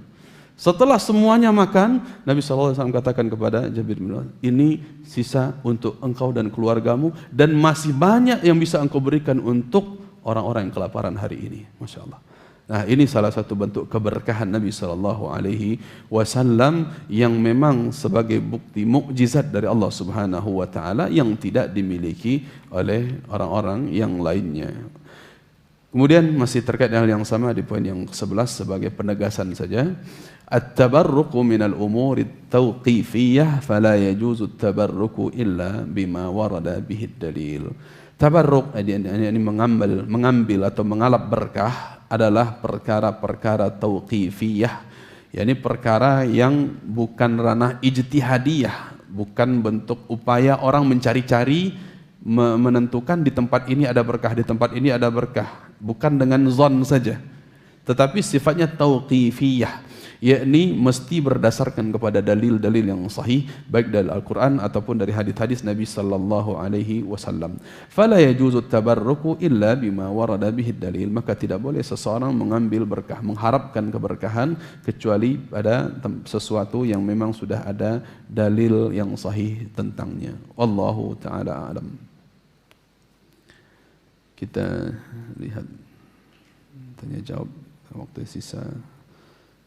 Setelah semuanya makan, Nabi SAW katakan kepada Jabir bin Abdullah, ini sisa untuk engkau dan keluargamu dan masih banyak yang bisa engkau berikan untuk orang-orang yang kelaparan hari ini. Masya Allah. Nah, ini salah satu bentuk keberkahan Nabi SAW yang memang sebagai bukti mukjizat dari Allah Subhanahu wa taala yang tidak dimiliki oleh orang-orang yang lainnya. Kemudian masih terkait dengan yang sama di poin yang ke-11 sebagai penegasan saja. At-tabarruku minal umuri tauqifiyah fala yajuzu at-tabarruku illa bima warada bihi dalil. Tabarruk ini mengambil atau mengalap berkah adalah perkara-perkara tauqifiyah. yakni perkara yang bukan ranah ijtihadiyah, bukan bentuk upaya orang mencari-cari menentukan di tempat ini ada berkah, di tempat ini ada berkah, bukan dengan zon saja, tetapi sifatnya tauqifiyah, yakni mesti berdasarkan kepada dalil-dalil yang sahih, baik dari Al-Quran ataupun dari hadis-hadis Nabi sallallahu alaihi wasallam. Fala yajuzu tabarruku illa bima warada bihi dalil, maka tidak boleh seseorang mengambil berkah, mengharapkan keberkahan kecuali pada sesuatu yang memang sudah ada dalil yang sahih tentangnya. Wallahu taala alam. Kita lihat tanya jawab waktu sisa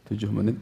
7 menit.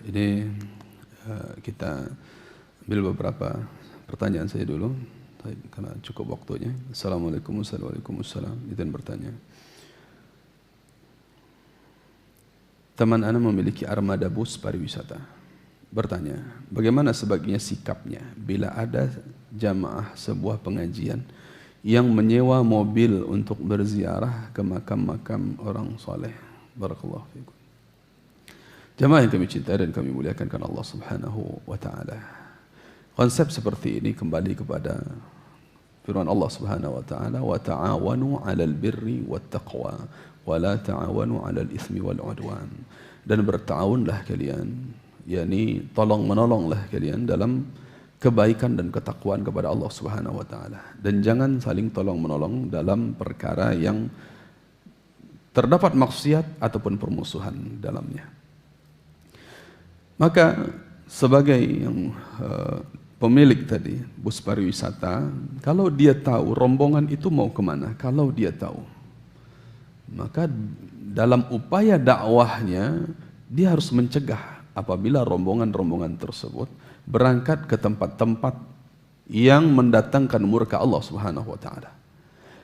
Ini kita ambil beberapa pertanyaan saya dulu, karena cukup waktunya. Assalamualaikum warahmatullahi wabarakatuh. Izin bertanya. Teman Anda memiliki armada bus pariwisata. Bertanya, bagaimana sebaiknya sikapnya bila ada jamaah sebuah pengajian yang menyewa mobil untuk berziarah ke makam-makam orang soleh? Barakallahu fiikum. Jamaah yang kami cintai dan kami muliakan karena Allah Subhanahu wa taala. Konsep seperti ini kembali kepada firman Allah Subhanahu wa taala, "Wa ta'awanu 'alal birri wat taqwa wa la ta'awanu 'alal itsmi wal 'udwan." Dan berta'awunlah kalian, yakni tolong-menolonglah kalian dalam kebaikan dan ketakwaan kepada Allah Subhanahu wa taala. Dan jangan saling tolong-menolong dalam perkara yang terdapat maksiat ataupun permusuhan dalamnya. Maka sebagai yang pemilik tadi bus pariwisata, kalau dia tahu rombongan itu mau kemana, kalau dia tahu, maka dalam upaya dakwahnya dia harus mencegah apabila rombongan-rombongan tersebut berangkat ke tempat-tempat yang mendatangkan murka Allah Subhanahu wa taala.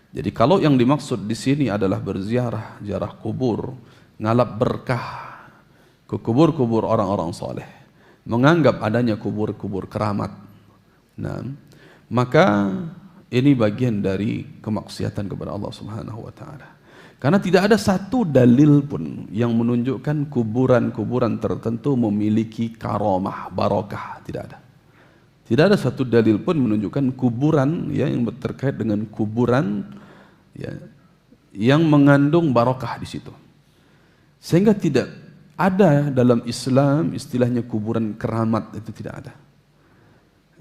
Jadi kalau yang dimaksud di sini adalah berziarah, ziarah kubur, ngalap berkah ke kubur-kubur orang-orang soleh, menganggap adanya kubur-kubur keramat, nah, maka ini bagian dari kemaksiatan kepada Allah Subhanahu wa taala. Karena tidak ada satu dalil pun yang menunjukkan kuburan-kuburan tertentu memiliki karamah, barokah, tidak ada. Tidak ada satu dalil pun menunjukkan kuburan ya, yang terkait dengan kuburan ya, yang mengandung barokah di situ. Sehingga tidak ada dalam Islam istilahnya kuburan keramat, itu tidak ada.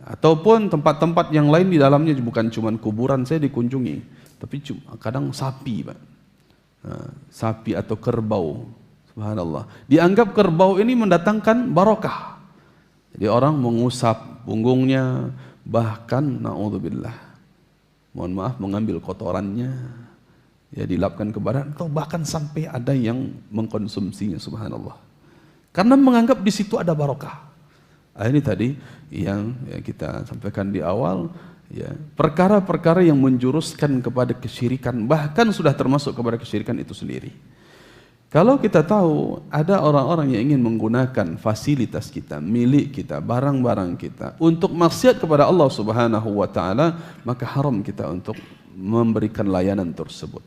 Ataupun tempat-tempat yang lain di dalamnya bukan cuma kuburan saya dikunjungi, tapi kadang sapi, Pak. Nah, sapi atau kerbau, subhanallah. Dianggap kerbau ini mendatangkan barokah. Jadi orang mengusap punggungnya, bahkan naudzubillah, mohon maaf, mengambil kotorannya, ya dilapkan ke badan, atau bahkan sampai ada yang mengkonsumsinya, subhanallah. Karena menganggap di situ ada barokah. Ini tadi yang ya, kita sampaikan di awal, ya, perkara-perkara yang menjuruskan kepada kesyirikan, bahkan sudah termasuk kepada kesyirikan itu sendiri. Kalau kita tahu ada orang-orang yang ingin menggunakan fasilitas kita, milik kita, barang-barang kita untuk maksiat kepada Allah Subhanahu wa taala, maka haram kita untuk memberikan layanan tersebut.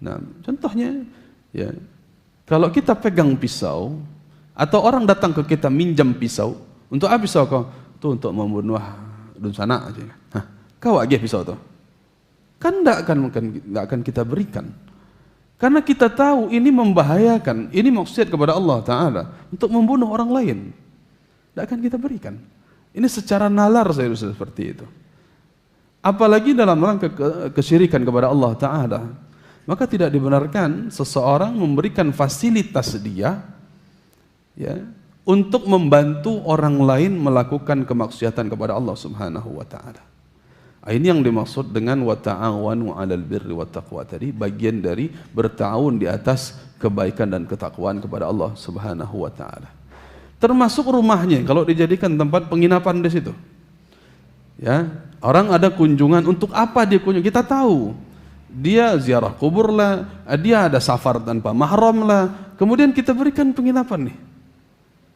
Nah, contohnya ya, kalau kita pegang pisau atau orang datang ke kita minjam pisau, untuk apa pisau kau? Itu untuk membunuh dunsana aja. Hah, kau aja pisau tuh. Kan enggak akan kita berikan. Karena kita tahu ini membahayakan, ini maksiat kepada Allah Ta'ala untuk membunuh orang lain. Tidak akan kita berikan. Ini secara nalar saya rasa seperti itu. Apalagi dalam rangka kesyirikan kepada Allah Ta'ala. Maka tidak dibenarkan seseorang memberikan fasilitas dia ya, untuk membantu orang lain melakukan kemaksiatan kepada Allah Subhanahu wa Ta'ala. Ini yang dimaksud dengan wa ta'awanu 'alal birri wat taqwa tadi, bagian dari bertawun di atas kebaikan dan ketakwaan kepada Allah Subhanahu wa taala. Termasuk rumahnya kalau dijadikan tempat penginapan di situ. Ya, orang ada kunjungan, untuk apa dia kunjung? Kita tahu. Dia ziarah kubur lah, dia ada safar tanpa mahram lah. Kemudian kita berikan penginapan nih.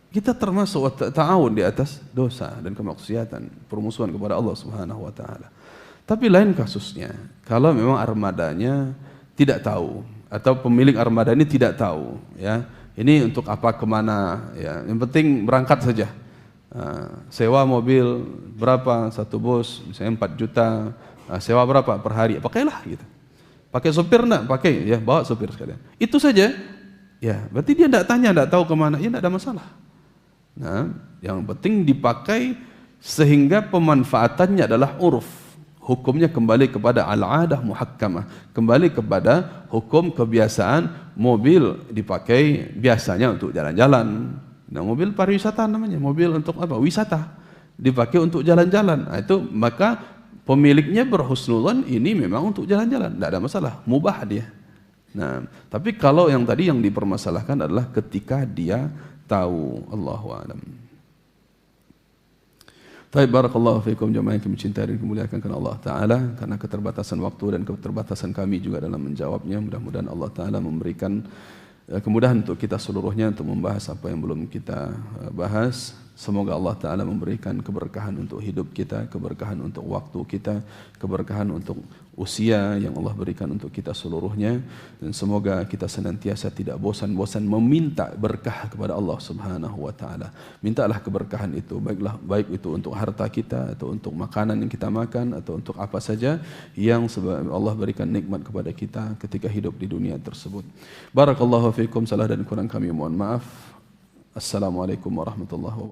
Kita termasuk ta'awun di atas dosa dan kemaksiatan, permusuhan kepada Allah Subhanahu wa taala. Tapi lain kasusnya, kalau memang armadanya tidak tahu atau pemilik armada ini tidak tahu, ya ini untuk apa, kemana, ya yang penting berangkat saja. Sewa mobil berapa satu bus, misalnya 4 juta, sewa berapa per hari, pakailah gitu. Pakai sopir enggak? Pakai, ya bawa sopir sekalian. Itu saja, ya berarti dia enggak tanya, enggak tahu kemana, ya enggak ada masalah. Nah, yang penting dipakai sehingga pemanfaatannya adalah uruf. Hukumnya kembali kepada al-adah muhakkamah, kembali kepada hukum kebiasaan. Mobil dipakai biasanya untuk jalan-jalan. Nah, mobil pariwisata namanya, mobil untuk apa? Wisata. Dipakai untuk jalan-jalan. Nah, itu maka pemiliknya berhusnudzon, ini memang untuk jalan-jalan, tidak ada masalah, mubah dia. Nah, tapi kalau yang tadi yang dipermasalahkan adalah ketika dia tahu. Allahu a'lam. Baik, barakallahu fiikum jamaah yang kami cintai dan kemuliakan karena Allah Ta'ala. Karena keterbatasan waktu dan keterbatasan kami juga dalam menjawabnya, mudah-mudahan Allah Ta'ala memberikan kemudahan untuk kita seluruhnya untuk membahas apa yang belum kita bahas. Semoga Allah Ta'ala memberikan keberkahan untuk hidup kita, keberkahan untuk waktu kita, keberkahan untuk usia yang Allah berikan untuk kita seluruhnya. Dan semoga kita senantiasa tidak bosan-bosan meminta berkah kepada Allah Subhanahu wa Ta'ala. Mintalah keberkahan itu, baik itu untuk harta kita, atau untuk makanan yang kita makan, atau untuk apa saja yang Allah berikan nikmat kepada kita ketika hidup di dunia tersebut. Barakallahu fiikum, salah dan kurang kami mohon maaf. Assalamualaikum warahmatullahi wabarakatuh.